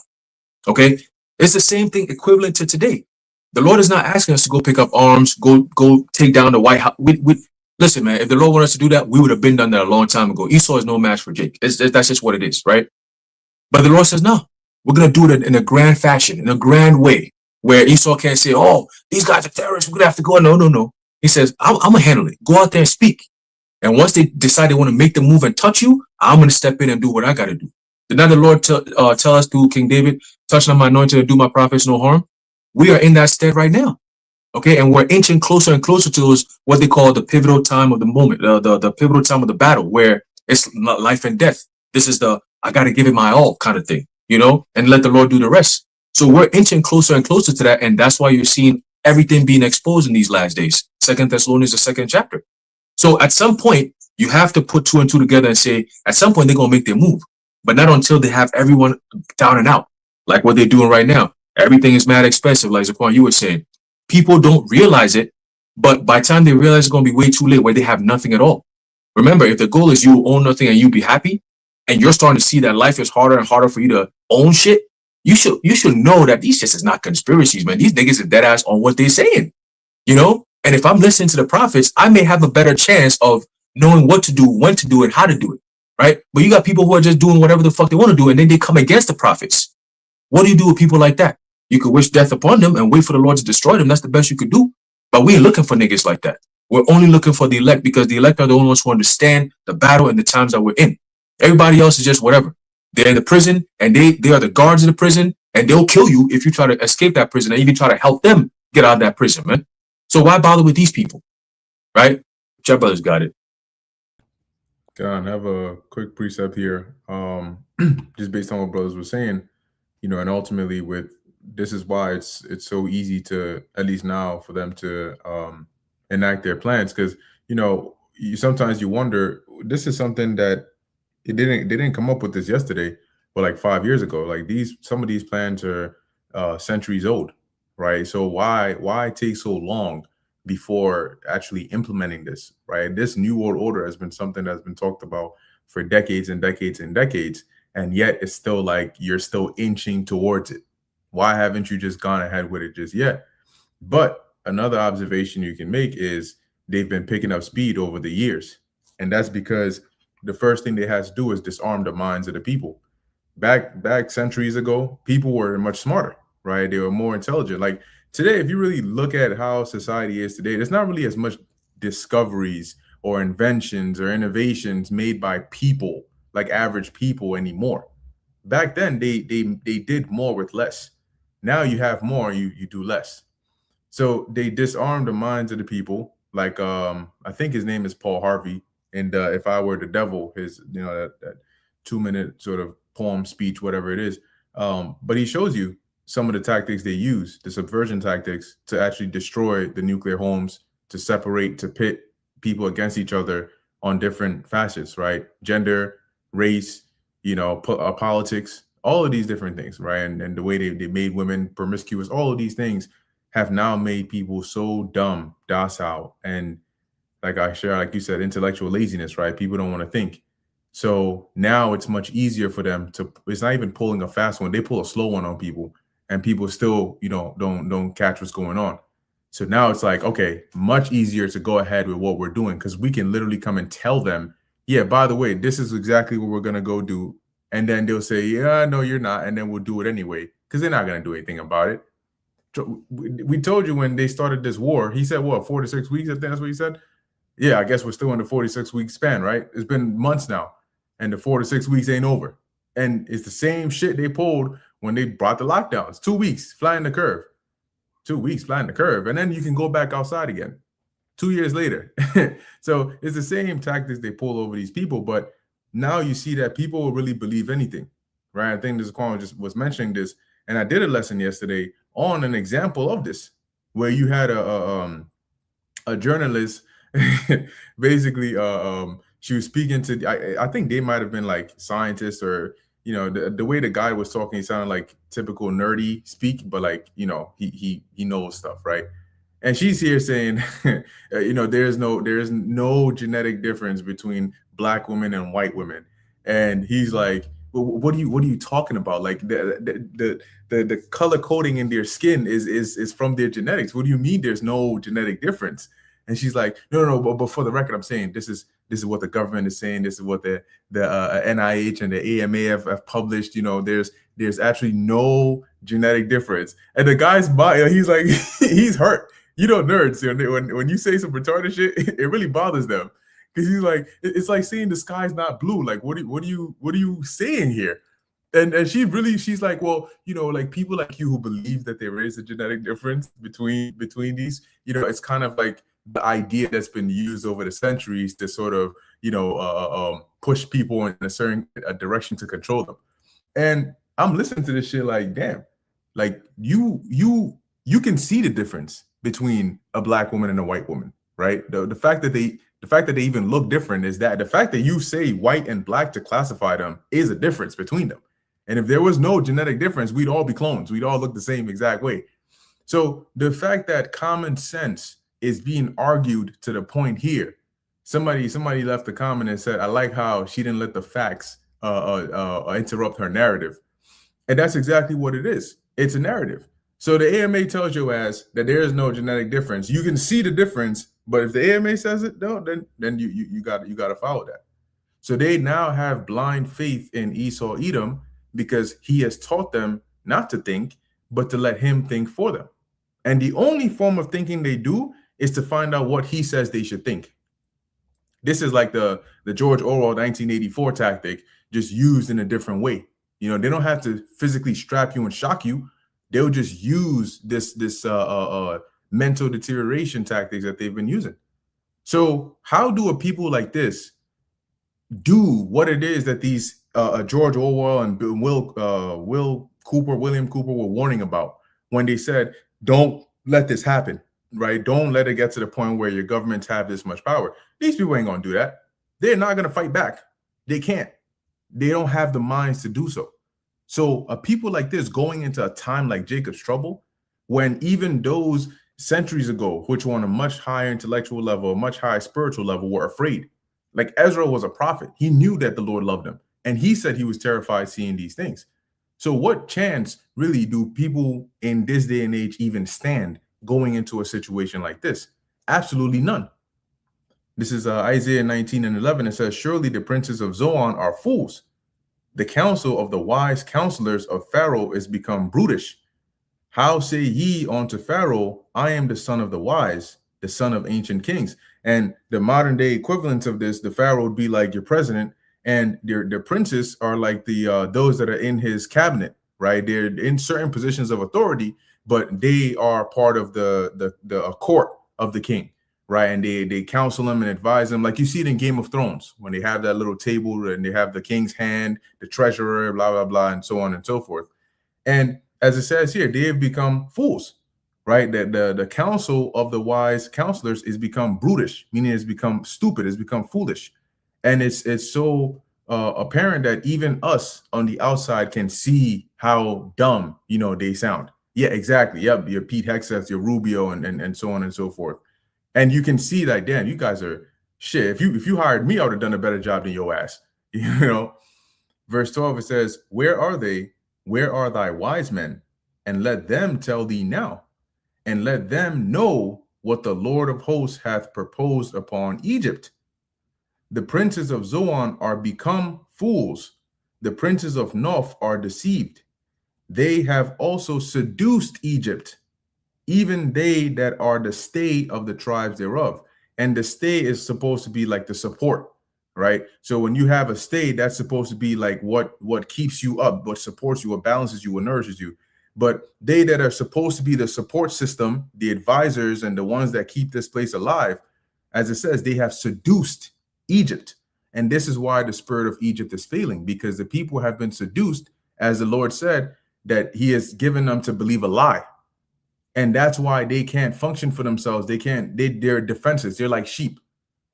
Okay. It's the same thing equivalent to today. The Lord is not asking us to go pick up arms, go take down the White House. Listen, man, if the Lord wanted us to do that, we would have been done that a long time ago. Esau is no match for Jake. That's just what it is, right? But the Lord says, no, we're going to do it in a grand fashion, in a grand way, where Esau can't say, oh, these guys are terrorists, we're going to have to go. No. He says, I'm going to handle it. Go out there and speak. And once they decide they want to make the move and touch you, I'm going to step in and do what I got to do. Did not the Lord tell us through King David, touch on my anointed and do my prophets no harm? We are in that stead right now. Okay, and we're inching closer and closer to those, what they call the pivotal time of the moment, the pivotal time of the battle, where it's life and death. This is the, I got to give it my all kind of thing, and let the Lord do the rest. So we're inching closer and closer to that. And that's why you're seeing everything being exposed in these last days. 2 Thessalonians, the 2nd chapter. So at some point, you have to put 2 and 2 together and say, at some point, they're going to make their move. But not until they have everyone down and out, like what they're doing right now. Everything is mad expensive, like Zaquan, you were saying. People don't realize it, but by the time they realize, it's going to be way too late where they have nothing at all. Remember, if the goal is you own nothing and you be happy, and you're starting to see that life is harder and harder for you to own shit, you should know that these shit is not conspiracies, man. These niggas are dead ass on what they're saying, And if I'm listening to the prophets, I may have a better chance of knowing what to do, when to do it, how to do it, right? But you got people who are just doing whatever the fuck they want to do, and then they come against the prophets. What do you do with people like that? You could wish death upon them and wait for the Lord to destroy them. That's the best you could do. But we ain't looking for niggas like that. We're only looking for the elect, because the elect are the only ones who understand the battle and the times that we're in. Everybody else is just whatever. They're in the prison, and they are the guards of the prison, and they'll kill you if you try to escape that prison and even try to help them get out of that prison, man. So why bother with these people, right? Your brothers got it. God, I have a quick precept here, just based on what brothers were saying, and ultimately this is why it's so easy to, at least now, for them to enact their plans. Because sometimes you wonder, this is something that they didn't come up with this yesterday, but like 5 years ago. Like some of these plans are centuries old, right? So why take so long before actually implementing this, right? This new world order has been something that's been talked about for decades and decades and decades, and yet it's still like you're still inching towards it. Why haven't you just gone ahead with it just yet? But another observation you can make is they've been picking up speed over the years, and that's because the first thing they had to do is disarm the minds of the people. Back centuries ago, people were much smarter, right? They were more intelligent. Like today, if you really look at how society is today, there's not really as much discoveries or inventions or innovations made by people, like average people, anymore. Back then, they did more with less. Now you have more, you do less. So they disarmed the minds of the people. Like I think his name is Paul Harvey. And If I Were the Devil, his that 2-minute sort of poem speech, whatever it is. But he shows you some of the tactics they use, the subversion tactics, to actually destroy the nuclear homes, to separate, to pit people against each other on different facets, right? Gender, race, politics, all of these different things, right? And the way they made women promiscuous, all of these things have now made people so dumb, docile, and like you said, intellectual laziness, right? People don't want to think. So now it's much easier for them to, it's not even pulling a fast one. They pull a slow one on people, and people still, don't catch what's going on. So now it's like, okay, much easier to go ahead with what we're doing, because we can literally come and tell them, yeah, by the way, this is exactly what we're going to go do. And then they'll say, yeah, no, you're not. And then we'll do it anyway, because they're not going to do anything about it. We told you when they started this war, he said, what, 4 to 6 weeks? I think that's what he said. Yeah, I guess we're still in the 46-week span, right? It's been months now, and the 4 to 6 weeks ain't over. And it's the same shit they pulled when they brought the lockdowns. 2 weeks, flying the curve. 2 weeks, flying the curve. And then you can go back outside again 2 years later. So it's the same tactics they pull over these people. But now you see that people will really believe anything, right? I think this Quan just was mentioning this. And I did a lesson yesterday on an example of this, where you had a journalist basically she was speaking to, I think they might have been like scientists, or the way the guy was talking, he sounded like typical nerdy speak, but like he knows stuff, right? And she's here saying there's no genetic difference between black women and white women. And he's like, well, what are you talking about? Like the color coding in their skin is from their genetics. What do you mean there's no genetic difference? And she's like, no, but for the record, I'm saying this is what the government is saying. This is what the NIH and the AMA have published. There's actually no genetic difference. And the guy's body, he's like, he's hurt. Nerds, when you say some retarded shit, it really bothers them, because he's like, it's like saying the sky's not blue. Like, what are you saying here? And she's like, well, like people like you who believe that there is a genetic difference between these, it's kind of like the idea that's been used over the centuries to sort of, push people in a certain direction to control them. And I'm listening to this shit like, damn, like you can see the difference between a black woman and a white woman, right? The fact that they even look different is that the fact that you say white and black to classify them is a difference between them. And if there was no genetic difference, we'd all be clones. We'd all look the same exact way. So the fact that common sense is being argued to the point here, somebody left a comment and said, I like how she didn't let the facts interrupt her narrative. And that's exactly what it is. It's a narrative. So the AMA tells your ass that there is no genetic difference. You can see the difference, but if the AMA says it, no, then you got to follow that. So they now have blind faith in Esau Edom, because he has taught them not to think, but to let him think for them. And the only form of thinking they do is to find out what he says they should think. This is like the George Orwell 1984 tactic, just used in a different way. They don't have to physically strap you and shock you. They'll just use this mental deterioration tactics that they've been using. So how do a people like this do what it is that these George Orwell and William Cooper were warning about when they said, don't let this happen? right? Don't let it get to the point where your governments have this much power. These people ain't gonna do that. They're not gonna fight back. They can't. They don't have the minds to do so. So people like this going into a time like Jacob's trouble, when even those centuries ago, which were on a much higher intellectual level, a much higher spiritual level, were afraid. Like Ezra was a prophet. He knew that the Lord loved him. And he said he was terrified seeing these things. So what chance really do people in this day and age even stand going into a situation like this? Absolutely none. This is Isaiah 19:11. It says, surely the princes of Zoan are fools. The counsel of the wise counselors of Pharaoh is become brutish. How say ye unto Pharaoh, I am the son of the wise, the son of ancient kings? And the modern day equivalent of this, the Pharaoh would be like your president, and their princes are like the those that are in his cabinet, right? They're in certain positions of authority, but they are part of the court of the king, right? And they counsel him and advise him, like you see it in Game of Thrones when they have that little table and they have the king's hand, the treasurer, blah blah blah, and so on and so forth. And as it says here, they have become fools, right? That the counsel of the wise counselors is become brutish, meaning it's become stupid, it's become foolish. And it's so apparent that even us on the outside can see how dumb, they sound. Yeah, exactly. Yep, your Pete Hegseth, your Rubio, and so on and so forth. And you can see that, Dan, you guys are shit. If you hired me, I would have done a better job than your ass. Verse 12, it says, where are they? Where are thy wise men? And let them tell thee now, and let them know what the Lord of hosts hath proposed upon Egypt. The princes of Zoan are become fools. The princes of Noph are deceived. They have also seduced Egypt, even they that are the stay of the tribes thereof. And the stay is supposed to be like the support, right? So when you have a stay, that's supposed to be like what keeps you up, what supports you, what balances you, what nourishes you. But they that are supposed to be the support system, the advisors and the ones that keep this place alive, as it says, they have seduced Egypt. And this is why the spirit of Egypt is failing, because the people have been seduced, as the Lord said, that he has given them to believe a lie. And that's why they can't function for themselves. They're defenses. They're like sheep,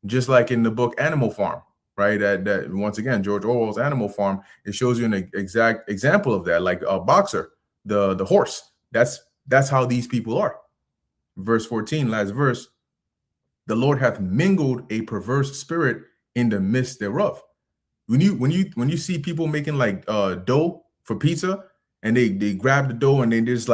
just like in the book Animal Farm, right? That once again, George Orwell's Animal Farm, it shows you an exact example of that, like a boxer, the horse. That's how these people are. Verse 14, last verse, the Lord hath mingled a perverse spirit in the midst thereof. When you see people making like dough for pizza, and they grab the dough and they just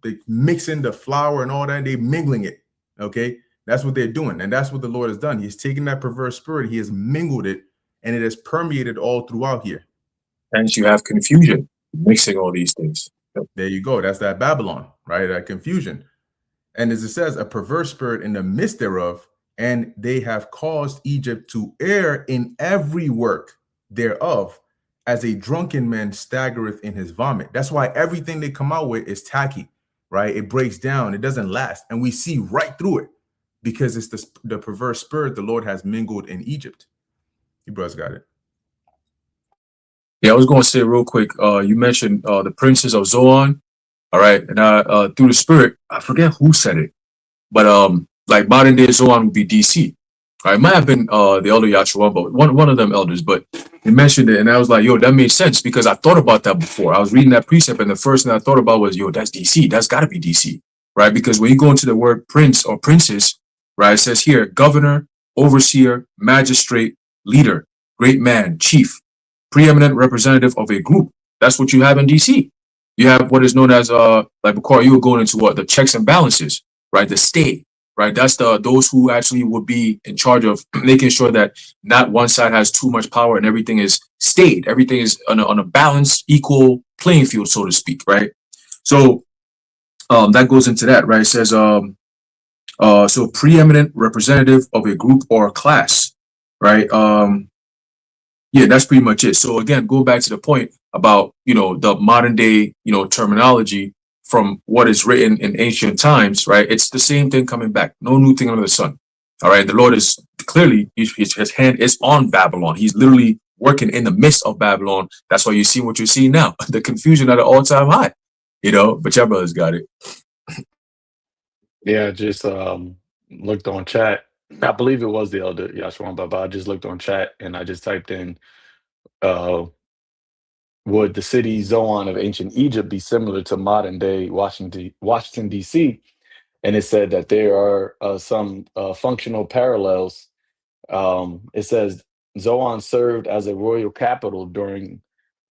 they mix in the flour and all that, they mingling it. Okay, that's what they're doing, and that's what the Lord has done. He's taken that perverse spirit, he has mingled it, and it has permeated all throughout here. And you have confusion mixing all these things. Yep. There you go. That's that Babylon, right? That confusion. And as it says, a perverse spirit in the midst thereof, and they have caused Egypt to err in every work thereof, as a drunken man staggereth in his vomit. That's why everything they come out with is tacky, right? It breaks down. It doesn't last. And we see right through it because it's the perverse spirit the Lord has mingled in Egypt. You brothers got it. Yeah, I was going to say real quick, you mentioned the princes of Zoan. All right. And through the spirit, I forget who said it, but like modern day Zoan would be DC. Right, it might have been the elder Yahshua, but one of them elders, but he mentioned it, and I was like, yo, that made sense, because I thought about that before. I was reading that precept, and the first thing I thought about was, yo, that's DC. That's got to be DC, right? Because when you go into the word prince or princess, right, it says here, governor, overseer, magistrate, leader, great man, chief, preeminent representative of a group. That's what you have in DC. You have what is known as, like before, you were going into what the checks and balances, right? The state. Right, that's those who actually would be in charge of making sure that not one side has too much power and everything is stayed. Everything is on a balanced, equal playing field, so to speak. Right. So that goes into that. Right. It says so preeminent representative of a group or a class. Right. Yeah, that's pretty much it. So again, go back to the point about the modern day terminology. From what is written in ancient times, right? It's the same thing coming back. No new thing under the sun. All right. The Lord is clearly, his hand is on Babylon. He's literally working in the midst of Babylon. That's why you see what you see now. The confusion at an all-time high, but your brothers got it. Yeah, just looked on chat. I believe it was the elder Yashwan Baba. I just looked on chat and I just typed in, uh, would the city Zoan of ancient Egypt be similar to modern day Washington D.C.? And it said that there are some functional parallels. It says Zoan served as a royal capital during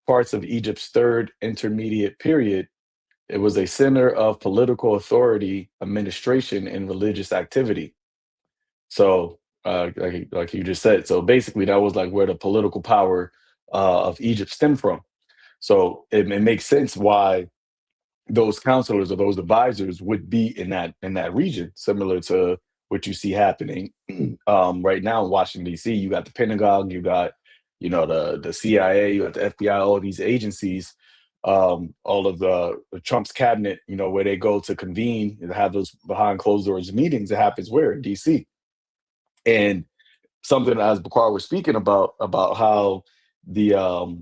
parts of Egypt's third intermediate period. It was a center of political authority, administration, and religious activity. So, like you just said, so basically that was like where the political power of Egypt stemmed from. So it makes sense why those counselors or those advisors would be in that region, similar to what you see happening right now in Washington D.C. You got the Pentagon, you got the CIA, you got the FBI, all these agencies, all of the Trump's cabinet, where they go to convene and have those behind closed doors meetings. It happens where in D.C. And something as Bakar was speaking about how the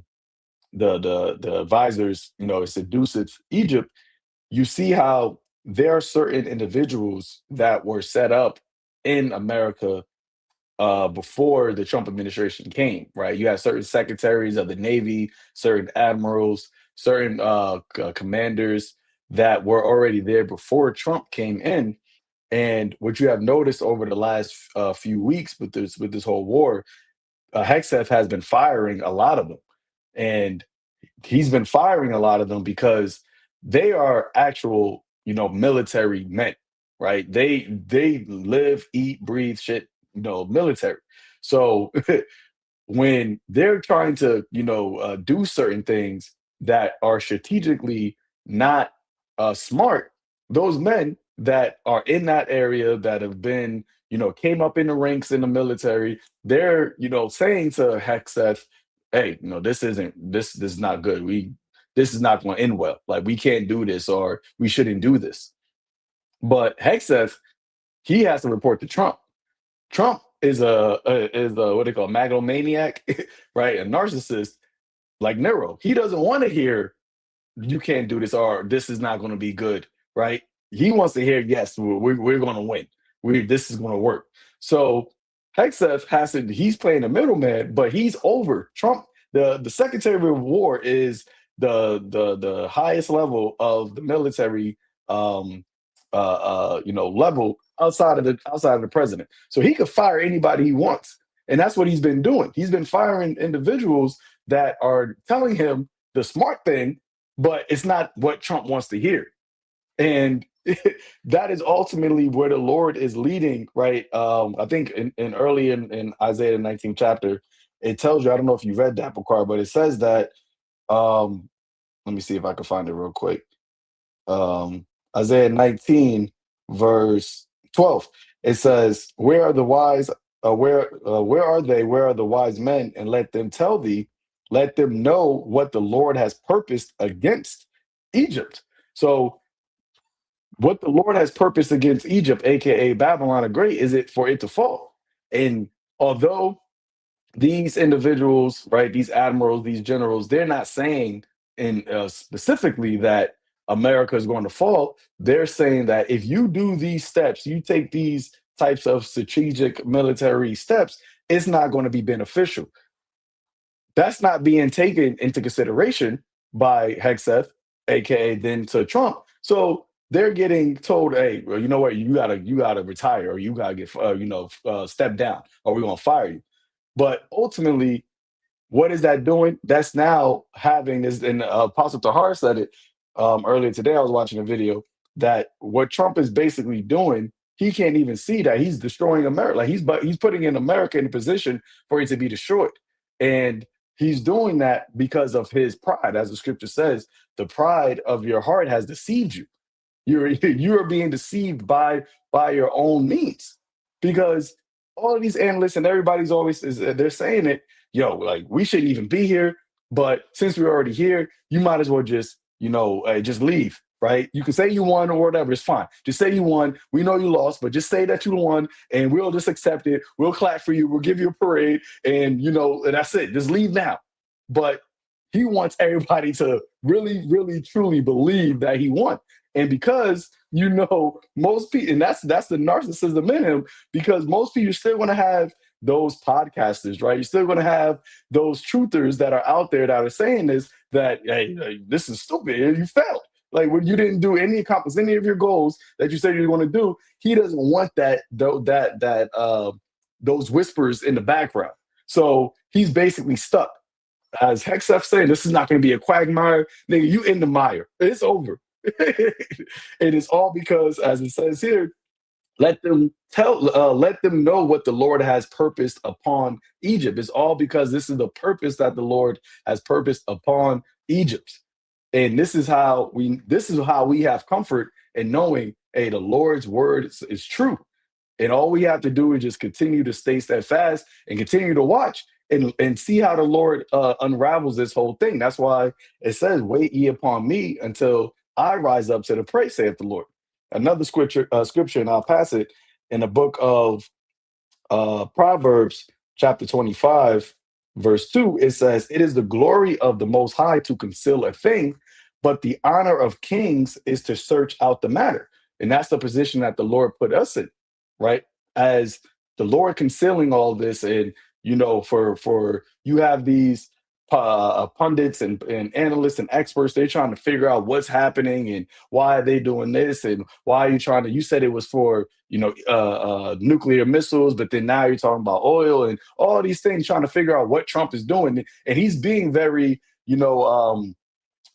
the advisors, seduced Egypt. You see how there are certain individuals that were set up in America before the Trump administration came, right? You have certain secretaries of the Navy, certain admirals, certain commanders that were already there before Trump came in. And what you have noticed over the last few weeks with this whole war, Hegseth has been firing a lot of them, and he's been firing a lot of them because they are actual, military men, right? They live, eat, breathe, shit, military. So when they're trying to, do certain things that are strategically not smart, those men that are in that area that have been, came up in the ranks in the military, they're, saying to Hegseth, hey, this is not good. This is not going to end well. Like, we can't do this, or we shouldn't do this. But Hegseth, he has to report to Trump. Trump is a what they call megalomaniac, right? A narcissist like Nero. He doesn't want to hear you can't do this or this is not going to be good, right? He wants to hear yes, we're going to win. This is going to work. So Hegseth he's playing the middleman, but he's over Trump. The Secretary of War is the highest level of the military level outside of the president. So he could fire anybody he wants. And that's what he's been doing. He's been firing individuals that are telling him the smart thing, but it's not what Trump wants to hear. And that is ultimately where the Lord is leading, right? I think in Isaiah the 19th chapter, it tells you, I don't know if you read that, Bakar, but it says that, let me see if I can find it real quick. Isaiah 19, verse 12. It says, where are the wise? Where are they? Where are the wise men? And let them tell thee, let them know what the Lord has purposed against Egypt. So what the Lord has purposed against Egypt, aka Babylon the Great, is it for it to fall. And although these individuals, right, these admirals, these generals, they're not saying in specifically that America is going to fall. They're saying that if you do these steps, you take these types of strategic military steps, it's not going to be beneficial. That's not being taken into consideration by Hegseth, aka then to Trump. So they're getting told, hey, well, you know what, you gotta retire, or you gotta get step down, or we're gonna fire you. But ultimately, what is that doing? That's now having this, and Apostle Tahar said it earlier today. I was watching a video that what Trump is basically doing, he can't even see that he's destroying America. Like he's putting in America in a position for it to be destroyed. And he's doing that because of his pride. As the scripture says, the pride of your heart has deceived you. You're being deceived by your own means, because all of these analysts and everybody's always they're saying it, like we shouldn't even be here, but since we're already here, you might as well just just leave, right? You can say you won or whatever, it's fine. Just say you won. We know you lost, but just say that you won, and we'll just accept it. We'll clap for you. We'll give you a parade, and and that's it. Just leave now. But he wants everybody to really, really, truly believe that he won. And because most people, and that's the narcissism in him, because most people, you're still going to have those podcasters, right? You're still going to have those truthers that are out there that are saying this, that hey, this is stupid, you failed. Like when you didn't accomplish any of your goals that you said you're going to do, he doesn't want those whispers in the background. So he's basically stuck. As Hexef saying, this is not going to be a quagmire. Nigga, you in the mire. It's over. It is all because, as it says here, let them know what the Lord has purposed upon Egypt. It's all because this is the purpose that the Lord has purposed upon Egypt. And this is how we have comfort in knowing, hey, the Lord's word is true. And all we have to do is just continue to stay steadfast and continue to watch and see how the Lord unravels this whole thing. That's why it says, wait ye upon me until I rise up to the prey, saith the Lord. Another scripture, and I'll pass it, in the book of Proverbs, chapter 25, verse 2, it says, it is the glory of the Most High to conceal a thing, but the honor of kings is to search out the matter. And that's the position that the Lord put us in, right? As the Lord concealing all this, and for you have these pundits and analysts and experts, they're trying to figure out what's happening and why are they doing this, and why are you said it was for nuclear missiles, but then now you're talking about oil and all these things, trying to figure out what Trump is doing. And he's being very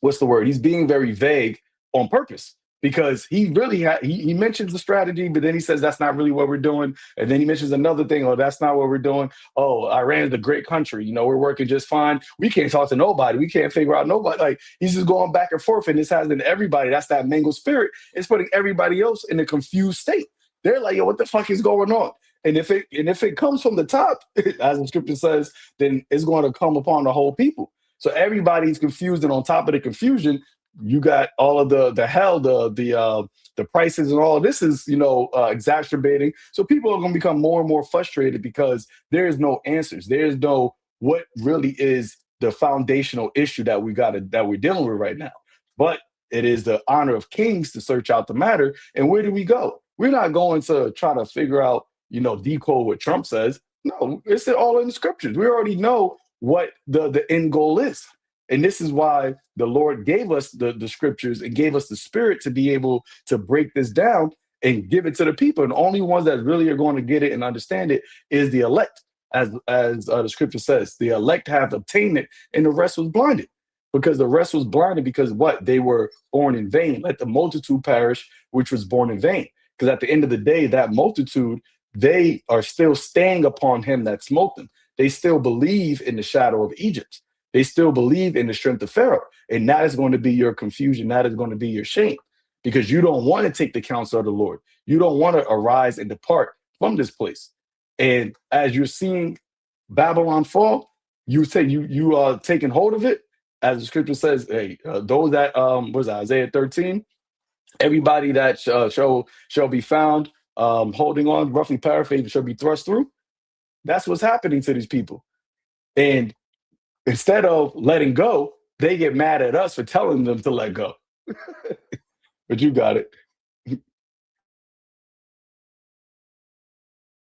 what's the word, he's being very vague on purpose, because he really he mentions the strategy, but then he says that's not really what we're doing. And then he mentions another thing, oh, that's not what we're doing. Oh, Iran's a great country. We're working just fine. We can't talk to nobody. We can't figure out nobody. Like, he's just going back and forth, and this has in everybody. That's that mangled spirit. It's putting everybody else in a confused state. They're like, yo, what the fuck is going on? And if it comes from the top, as the scripture says, then it's going to come upon the whole people. So everybody's confused, and on top of the confusion, you got all of the hell, the prices, and all of this is exacerbating. So people are going to become more and more frustrated because there is no answers. There is no what really is the foundational issue that we're dealing with right now. But it is the honor of kings to search out the matter. And where do we go? We're not going to try to figure out, decode what Trump says. No, it's all in the scriptures. We already know what the end goal is. And this is why the Lord gave us the scriptures and gave us the spirit to be able to break this down and give it to the people. And the only ones that really are going to get it and understand it is the elect. As the scripture says, the elect have obtained it, and the rest was blinded. Because the rest was blinded because what? They were born in vain. Let the multitude perish, which was born in vain. Because at the end of the day, that multitude, they are still staying upon him that smote them. They still believe in the shadow of Egypt. They still believe in the strength of Pharaoh. And that is going to be your confusion. That is going to be your shame, because you don't want to take the counsel of the Lord. You don't want to arise and depart from this place. And as you're seeing Babylon fall, you say you are taking hold of it. As the scripture says, hey, those that, was Isaiah 13, everybody that shall be found holding on, roughly paraphrased, shall be thrust through. That's what's happening to these people. And instead of letting go, they get mad at us for telling them to let go. But you got it.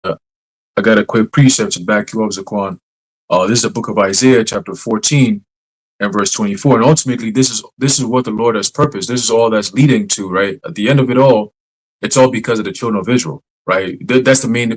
I got a quick precept to back you up, Zaquan. This is the book of Isaiah, chapter 14 and verse 24. And ultimately, this is what the Lord has purposed. This is all that's leading to, right? At the end of it all, it's all because of the children of Israel, right? That's the main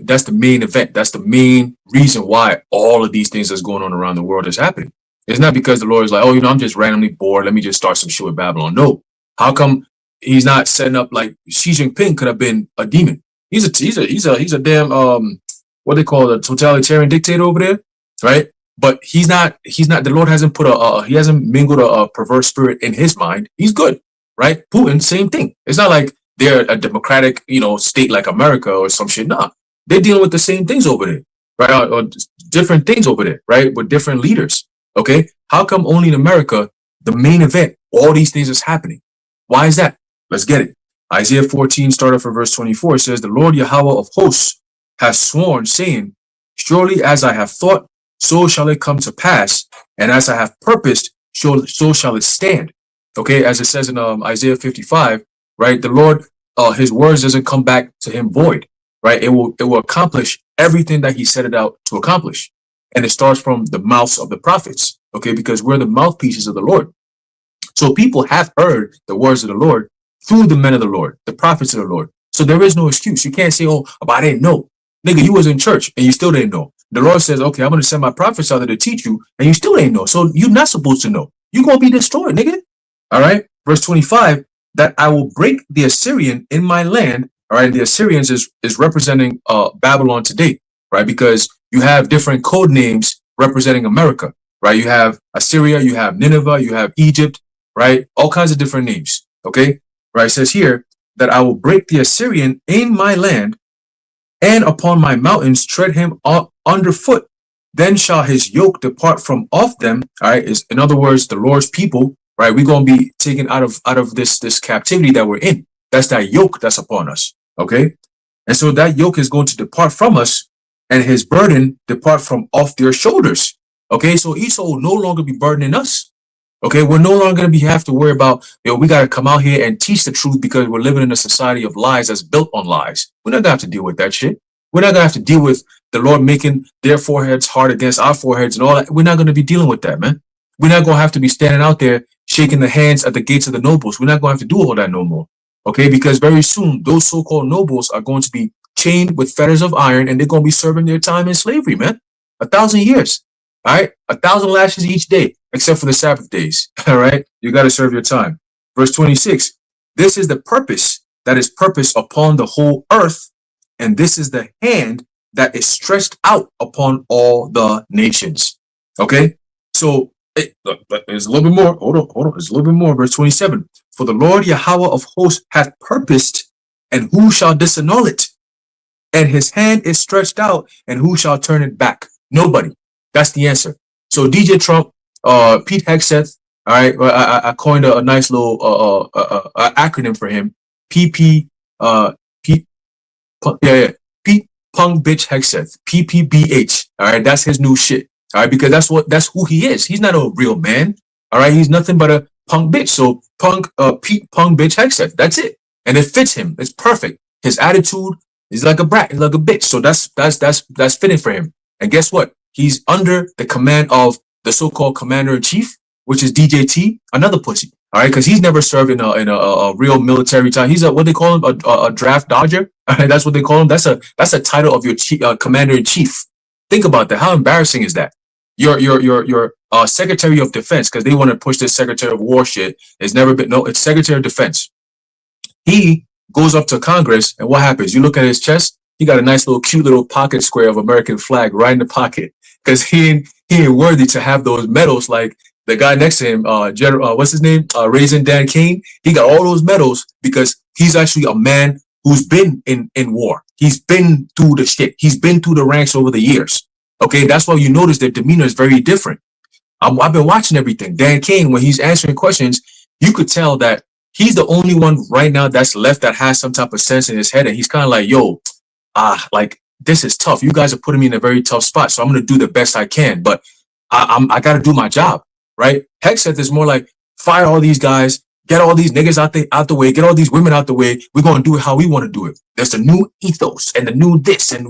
event. That's the main reason why all of these things that's going on around the world is happening. It's not because the Lord is like, oh, I'm just randomly bored. Let me just start some shit with Babylon. No. How come he's not setting up, like, Xi Jinping could have been a demon? He's a damn what they call a totalitarian dictator over there, right? But he's not. The Lord hasn't put he hasn't mingled a perverse spirit in his mind. He's good, right? Putin, same thing. It's not like they're a democratic, state like America or some shit. Nah, they're dealing with the same things over there, right? Or different things over there, right? With different leaders. Okay, how come only in America, the main event, all these things is happening? Why is that? Let's get it. Isaiah 14, starting from verse 24, says, the Lord Yahweh of hosts has sworn, saying, surely as I have thought, so shall it come to pass, and as I have purposed, so shall it stand. Okay, as it says in Isaiah 55, right? The Lord, his words doesn't come back to him void, right? It will accomplish everything that he set it out to accomplish. And it starts from the mouths of the prophets, okay? Because we're the mouthpieces of the Lord. So people have heard the words of the Lord through the men of the Lord, the prophets of the Lord. So there is no excuse. You can't say, oh, but I didn't know. Nigga, you was in church and you still didn't know. The Lord says, okay, I'm going to send my prophets out there to teach you, and you still didn't know. So you're not supposed to know. You're going to be destroyed, nigga. All right. Verse 25, that I will break the Assyrian in my land. All right. The Assyrians is representing Babylon today, right? Because you have different code names representing America, right? You have Assyria, you have Nineveh, you have Egypt, right? All kinds of different names. Okay. Right. It says here that I will break the Assyrian in my land, and upon my mountains tread him underfoot. Then shall his yoke depart from off them. All right. Is, in other words, the Lord's people, right? We're going to be taken out of this captivity that we're in. That's that yoke that's upon us. Okay. And so that yoke is going to depart from us, and his burden depart from off their shoulders. Okay. So Esau will no longer be burdening us. Okay, we're no longer going to have to worry about, we got to come out here and teach the truth because we're living in a society of lies that's built on lies. We're not going to have to deal with that shit. We're not going to have to deal with the Lord making their foreheads hard against our foreheads and all that. We're not going to be dealing with that, man. We're not going to have to be standing out there shaking the hands at the gates of the nobles. We're not going to have to do all that no more. Okay, because very soon those so-called nobles are going to be chained with fetters of iron, and they're going to be serving their time in slavery, man. 1,000 years. All right, 1,000 lashes each day, except for the Sabbath days. All right, you got to serve your time. Verse 26, this is the purpose that is purposed upon the whole earth, and this is the hand that is stretched out upon all the nations. Okay, so there's a little bit more. Hold on. There's a little bit more. Verse 27, for the Lord Yahweh of hosts hath purposed, and who shall disannul it? And his hand is stretched out, and who shall turn it back? Nobody. That's the answer. So DJ Trump, Pete Hegseth, all right, I coined a nice little acronym for him. PP, Pete, Pete Punk Bitch Hegseth, PPBH. All right, that's his new shit. All right, because that's who he is. He's not a real man. All right, he's nothing but a punk bitch. So Pete Punk Bitch Hegseth. That's it, and it fits him. It's perfect. His attitude is like a brat, he's like a bitch. So that's fitting for him. And guess what? He's under the command of the so-called commander-in-chief, which is DJT, another pussy. All right, because he's never served in a real military time. He's what they call him, a draft dodger. All right, that's what they call him. That's a title of your commander-in-chief. Think about that. How embarrassing is that? Your Secretary of Defense, because they want to push this Secretary of War shit. It's never been, no, it's Secretary of Defense. He goes up to Congress, and what happens? You look at his chest, he got a nice little cute little pocket square of American flag right in the pocket, because he ain't worthy to have those medals like the guy next to him, General, what's his name? Raisin Dan Kane. He got all those medals because he's actually a man who's been in war. He's been through the shit. He's been through the ranks over the years. Okay, that's why you notice their demeanor is very different. I've been watching everything. Dan Kane, when he's answering questions, you could tell that he's the only one right now that's left that has some type of sense in his head, and he's kind of like, yo, like, this is tough. You guys are putting me in a very tough spot, so I'm going to do the best I can, but I got to do my job, right? Hegseth is more like, fire all these guys, get all these niggas out the way, get all these women out the way. We're going to do it how we want to do it. There's a new ethos and the new this, and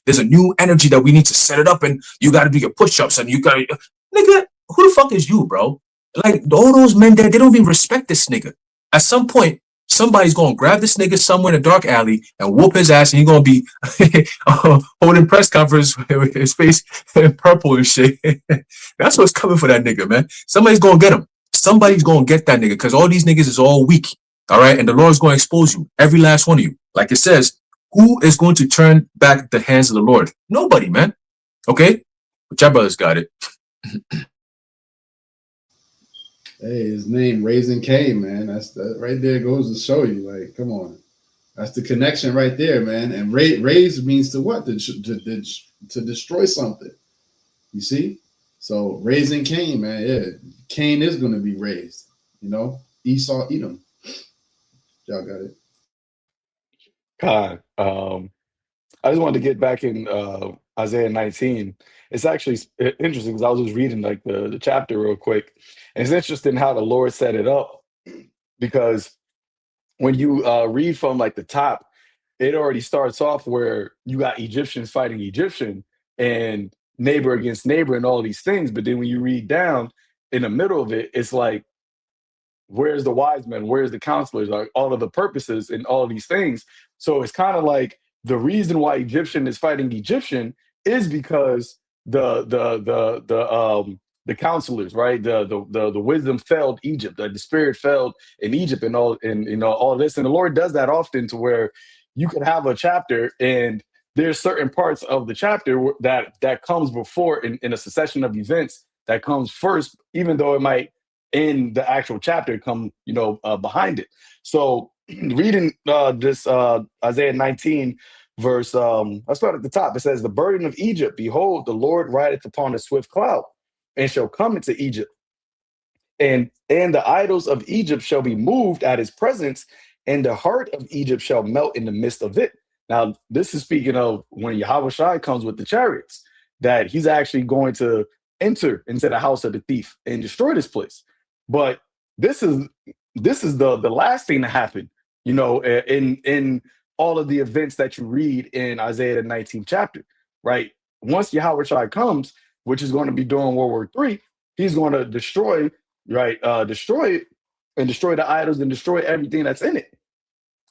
there's a new energy that we need to set it up, and you got to do your push-ups, and you got to, nigga, who the fuck is you, bro? Like, all those men there, they don't even respect this nigga. At some point, somebody's going to grab this nigga somewhere in a dark alley and whoop his ass, and he's going to be holding press conference with his face purple and shit. That's what's coming for that nigga, man. Somebody's going to get him. Somebody's going to get that nigga, because all these niggas is all weak, all right? And the Lord's going to expose you, every last one of you. Like it says, who is going to turn back the hands of the Lord? Nobody, man. Okay? But y'all brothers got it. Hey, his name Raisin K, man. That's that right there goes to show you, like, come on, that's the connection right there, man. And raise means to what? To destroy something. You see? So Raisin Cain, man. Yeah, Cain is going to be raised. You know, Esau, Edom. Y'all got it. God, I just wanted to get back in Isaiah 19. It's actually interesting because I was just reading like the chapter real quick. And it's interesting how the Lord set it up, because when you read from like the top, it already starts off where you got Egyptians fighting Egyptian and neighbor against neighbor and all these things. But then when you read down in the middle of it, it's like, where's the wise men? Where's the counselors? Like all of the purposes and all of these things. So it's kind of like the reason why Egyptian is fighting Egyptian is because the counselors, right? The wisdom failed Egypt. The spirit failed in Egypt and all, and all this. And the Lord does that often, to where you can have a chapter and there's certain parts of the chapter that comes before, in a succession of events that comes first, even though it might in the actual chapter come behind it. So reading this Isaiah 19 verse, I start at the top. It says, the burden of Egypt, behold, the Lord rideth upon a swift cloud, and shall come into Egypt, and the idols of Egypt shall be moved at his presence, and the heart of Egypt shall melt in the midst of it. Now, this is speaking of when Yahweh Shai comes with the chariots, that he's actually going to enter into the house of the thief and destroy this place. But this is the last thing to happen, in all of the events that you read in Isaiah the 19th chapter, right? Once Yahweh Shai comes, which is going to be during World War III, he's going to destroy, right? Destroy it, and destroy the idols and destroy everything that's in it.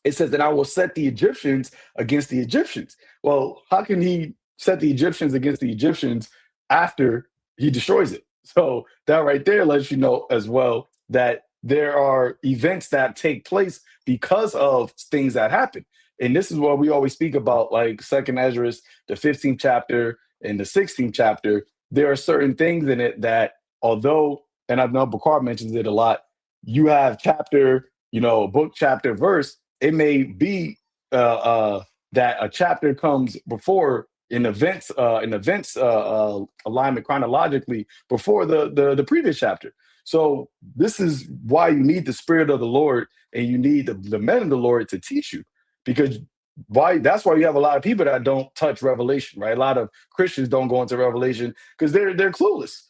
It says that I will set the Egyptians against the Egyptians. Well, how can he set the Egyptians against the Egyptians after he destroys it? So that right there lets you know as well that there are events that take place because of things that happen. And this is what we always speak about, like Second Ezra, the 15th chapter and the 16th chapter. There are certain things in it that, although, and I know Bakar mentions it a lot, you have chapter, book, chapter, verse. It may be that a chapter comes before in events alignment chronologically before the previous chapter. So this is why you need the Spirit of the Lord, and you need the men of the Lord to teach you, because that's why you have a lot of people that don't touch Revelation, right? A lot of Christians don't go into Revelation because they're clueless.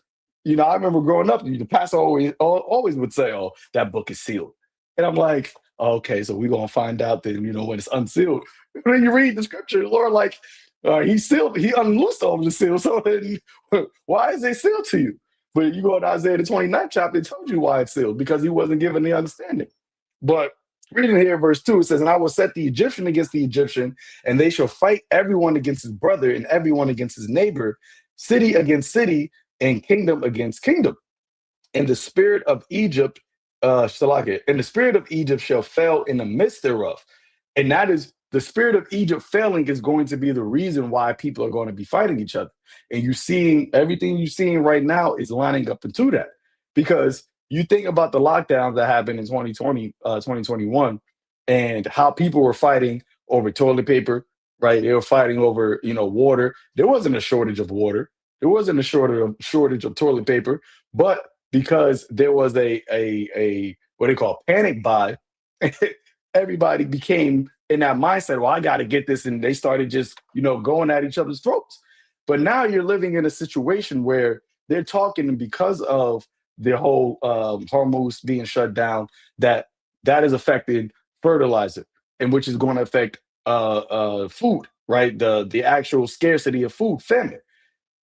I remember growing up, the pastor always would say, "Oh, that book is sealed," and I'm like, okay, so we're gonna find out then, when it's unsealed. When you read the scripture, the Lord, like, he unloosed all of the seals. So then, why is it sealed to you? But you go to Isaiah the 29th chapter, it told you why it's sealed, because he wasn't given the understanding. But reading here, verse 2, it says, and I will set the Egyptian against the Egyptian, and they shall fight everyone against his brother, and everyone against his neighbor, city against city, and kingdom against kingdom. And the spirit of Egypt, and the spirit of Egypt shall fail in the midst thereof. And that is, the spirit of Egypt failing is going to be the reason why people are going to be fighting each other. And everything you're seeing right now is lining up into that. Because you think about the lockdowns that happened in 2020, 2021, and how people were fighting over toilet paper, right? They were fighting over, water. There wasn't a shortage of water. There wasn't a shortage of toilet paper, but because there was a what they call panic buy, everybody became in that mindset, well, I got to get this, and they started just going at each other's throats. But now you're living in a situation where they're talking, and because of the whole Hormuz being shut down, that is affecting fertilizer, and which is going to affect food, right? The actual scarcity of food, famine.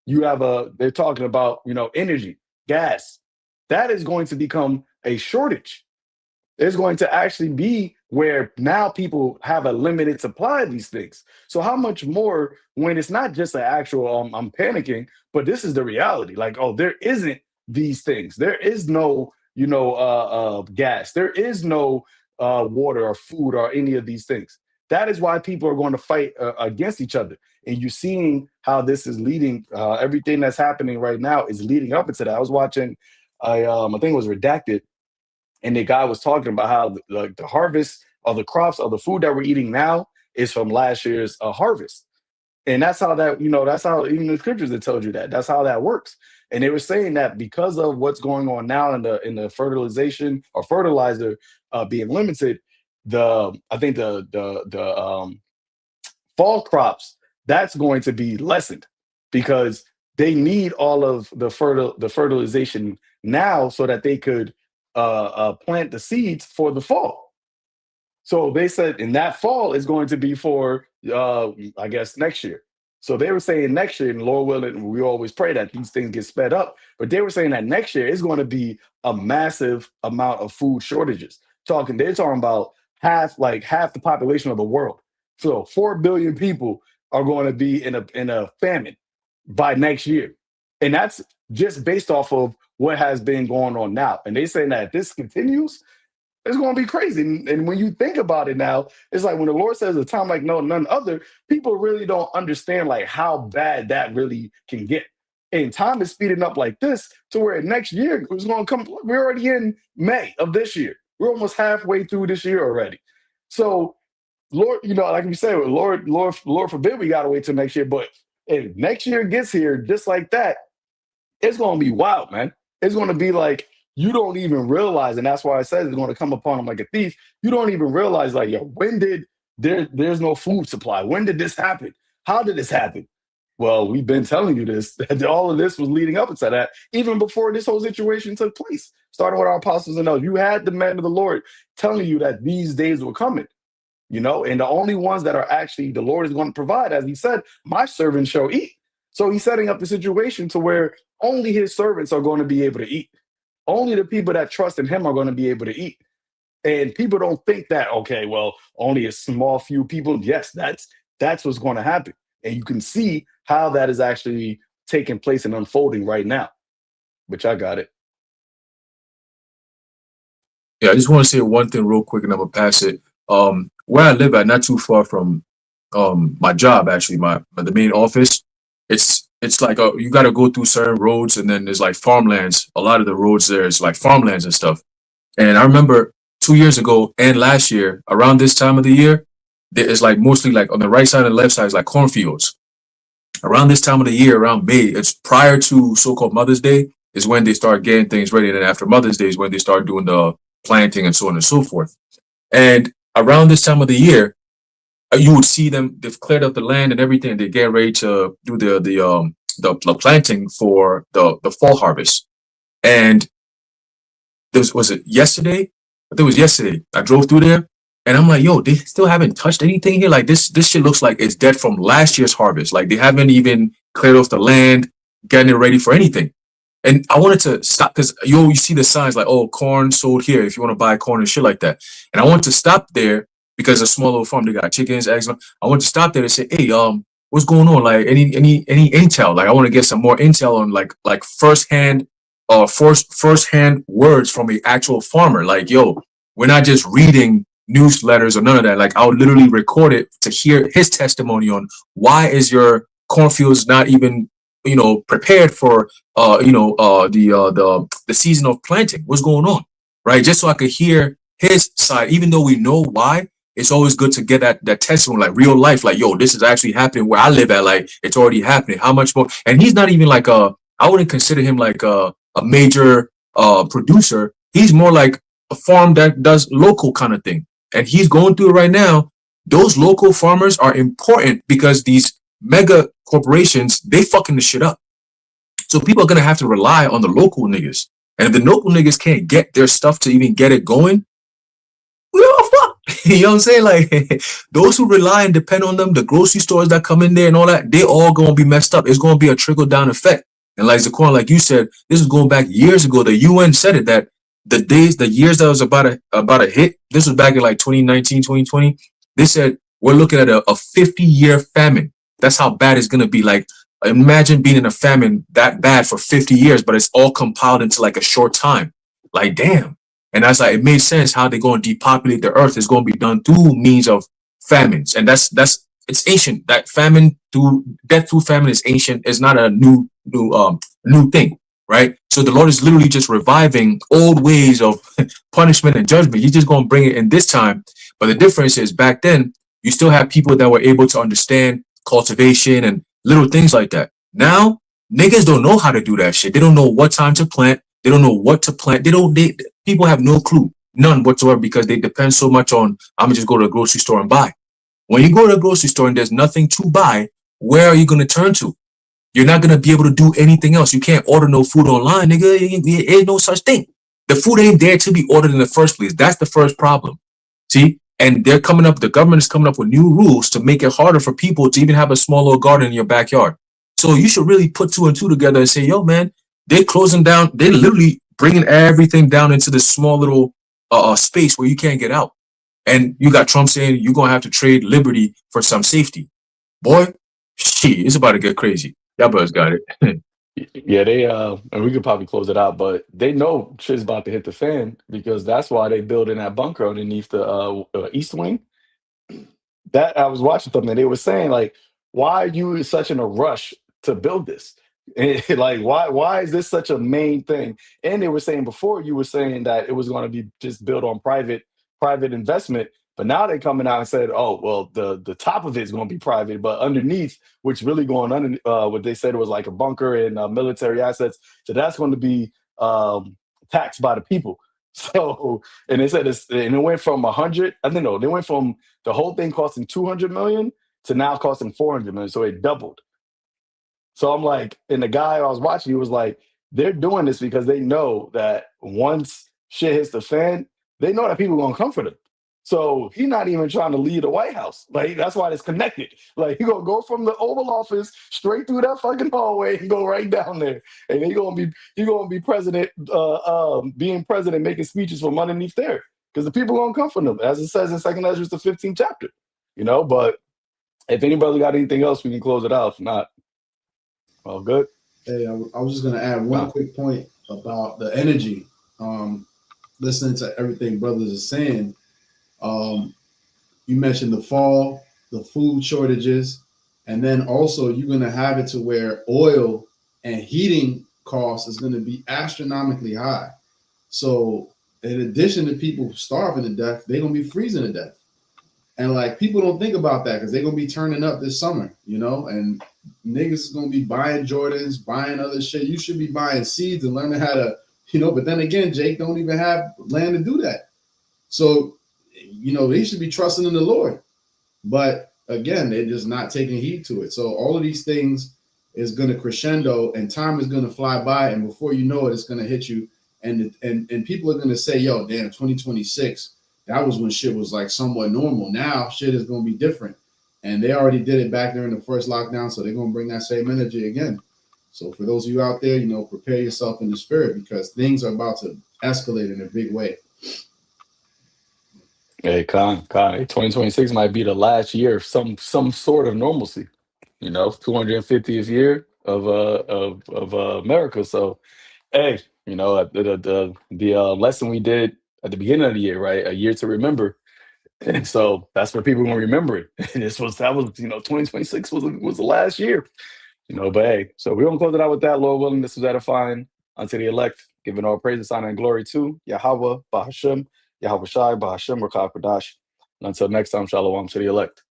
They're talking about energy, gas. That is going to become a shortage. It's going to actually be where now people have a limited supply of these things. So how much more when it's not just an actual I'm panicking, but this is the reality. Like, oh, there isn't these things. There is no gas. There is no water or food or any of these things. That is why people are going to fight against each other. And you're seeing how this is leading. Everything that's happening right now is leading up into that. I was watching, I think it was Redacted, and the guy was talking about how the harvest of the crops of the food that we're eating now is from last year's harvest. And that's how that's how even the scriptures that told you that. That's how that works. And they were saying that because of what's going on now in the fertilization or fertilizer being limited, I think the fall crops, that's going to be lessened because they need all of the fertilization now so that they could plant the seeds for the fall. So they said in that fall is going to be for I guess next year. So they were saying next year, and Lord willing, we always pray that these things get sped up. But they were saying that next year is going to be a massive amount of food shortages. They're talking about half the population of the world. So 4 billion people are going to be in a famine by next year, and that's just based off of what has been going on now. And they saying that if this continues, it's going to be crazy. And when you think about it now, it's like when the Lord says a time like no none other, people really don't understand like how bad that really can get. And time is speeding up like this to where next year it's going to come. We're already in May of this year. We're almost halfway through this year already. So Lord, like you said, Lord forbid we got to wait till next year. But if next year gets here just like that, it's going to be wild, man. It's going to be like you don't even realize, and that's why I said it's going to come upon them like a thief. You don't even realize, like, yo, when did there's no food supply? When did this happen? How did this happen? Well, we've been telling you this. That all of this was leading up to that, even before this whole situation took place. Starting with our apostles and those, you had the men of the Lord telling you that these days were coming. And the only ones that are actually the Lord is going to provide, as he said, my servants shall eat. So he's setting up the situation to where only his servants are going to be able to eat. Only the people that trust in him are going to be able to eat. And people don't think that, okay, well, only a small few people. Yes, that's what's going to happen. And you can see how that is actually taking place and unfolding right now. Which I got it. Yeah, I just want to say one thing real quick and I'm gonna pass it. Where I live at, not too far from my job, actually, the main office, it's like you got to go through certain roads, and then there's like farmlands. A lot of the roads there is like farmlands and stuff. And I remember 2 years ago and last year, around this time of the year, there is like mostly like on the right side and left side is like cornfields. Around this time of the year, around May, it's prior to so-called Mother's Day, is when they start getting things ready. And then after Mother's Day is when they start doing the planting and so on and so forth. And around this time of the year, you would see them. They've cleared up the land and everything. They get ready to do the planting for the fall harvest. And was it yesterday? I think it was yesterday. I drove through there, and I'm like, yo, they still haven't touched anything here. Like this shit looks like it's dead from last year's harvest. Like they haven't even cleared off the land, getting it ready for anything. And I wanted to stop because you see the signs like, oh, corn sold here if you want to buy corn and shit like that. And I wanted to stop there because a small little farm, they got chickens, eggs. I want to stop there and say, hey, what's going on? Like any intel? Like I want to get some more intel on like firsthand words from an actual farmer. Like, yo, we're not just reading newsletters or none of that. Like I'll literally record it to hear his testimony on why is your cornfields not even prepared for the season of planting. What's going on, right? Just so I could hear his side, even though we know why. It's always good to get that testimony, like real life, like, yo, this is actually happening where I live at, like it's already happening. How much more? And he's not even like I wouldn't consider him like a major producer. He's more like a farm that does local kind of thing. And he's going through it right now. Those local farmers are important because these mega corporations, they fucking the shit up. So people are going to have to rely on the local niggas. And if the local niggas can't get their stuff to even get it going, we all fuck. You know what I'm saying? Like those who rely and depend on them, the grocery stores that come in there and all that, they all going to be messed up. It's going to be a trickle down effect. And like Zaquan, like you said, this is going back years ago. The UN said it, that the years that was about a hit, this was back in like 2019, 2020. They said, we're looking at a 50-year famine. That's how bad it's going to be. Like, imagine being in a famine that bad for 50 years, but it's all compiled into like a short time. Like, damn. And that's like, it made sense how they're going to depopulate the earth is going to be done through means of famines. And it's ancient. That death through famine is ancient. It's not a new thing, right? So the Lord is literally just reviving old ways of punishment and judgment. He's just going to bring it in this time. But the difference is back then, you still have people that were able to understand cultivation and little things like that. Now, niggas don't know how to do that shit. They don't know what time to plant. They don't know what to plant. People have no clue, none whatsoever, because they depend so much on, I'm gonna just go to the grocery store and buy. When you go to the grocery store and there's nothing to buy, where are you going to turn to? You're not going to be able to do anything else. You can't order no food online, nigga. Ain't no such thing. The food ain't there to be ordered in the first place. That's the first problem. See? And they're coming up, the government is coming up with new rules to make it harder for people to even have a small little garden in your backyard. So you should really put two and two together and say, yo, man, they're closing down. They're literally bringing everything down into this small little space where you can't get out. And you got Trump saying you're going to have to trade liberty for some safety. Boy, shit, it's about to get crazy. Y'all brothers got it. Yeah, they and we could probably close it out, but they know shit's about to hit the fan because that's why they building that bunker underneath the East Wing. That I was watching something, they were saying like, why are you such in a rush to build this? And, like, why is this such a main thing? And they were saying before, you were saying that it was going to be just built on private investment, but now they're coming out and said, oh well, the top of it is going to be private, but underneath, which really going under, what they said was like a bunker and military assets, so that's going to be taxed by the people. So, and they said and it went from 100, I don't know, they went from the whole thing costing 200 million to now costing 400 million. So it doubled. So I'm like, and the guy I was watching, he was like, they're doing this because they know that once shit hits the fan, they know that people are gonna come for them. So he's not even trying to leave the White House. Like that's why it's connected. Like he gonna go from the Oval Office straight through that fucking hallway and go right down there. And he gonna be president, being president, making speeches from underneath there. Because the people gonna come for them, as it says in Second Ezra, the 15th chapter. But if anybody got anything else, we can close it out. If not, all good. Hey, I was just gonna add one quick point about the energy. Listening to everything brothers are saying, you mentioned the fall, the food shortages, and then also you're gonna have it to where oil and heating costs is gonna be astronomically high. So in addition to people starving to death, they're gonna be freezing to death. And like people don't think about that because they're gonna be turning up this summer, and niggas is gonna be buying Jordans, buying other shit. You should be buying seeds and learning how to, but then again, Jake don't even have land to do that. So, they should be trusting in the Lord. But again, they're just not taking heed to it. So all of these things is gonna crescendo and time is gonna fly by, and before you know it, it's gonna hit you. And people are gonna say, yo, damn, 2026. That was when shit was like somewhat normal. Now shit is going to be different. And they already did it back during the first lockdown. So they're going to bring that same energy again. So for those of you out there, prepare yourself in the spirit because things are about to escalate in a big way. Hey, Con, 2026 might be the last year of some sort of normalcy. 250th year of America. So, hey, the lesson we did at the beginning of the year, right? A year to remember. And so that's what people are gonna remember it. And that was 2026 was the last year. But hey, so we're gonna close it out with that. Lord willing, this was edifying unto the elect, giving all praise, honor, and glory to Yahweh, Bahashem, Yahweh Shai, Bahashem, Rakah Kodash. And until next time, shalom to the elect.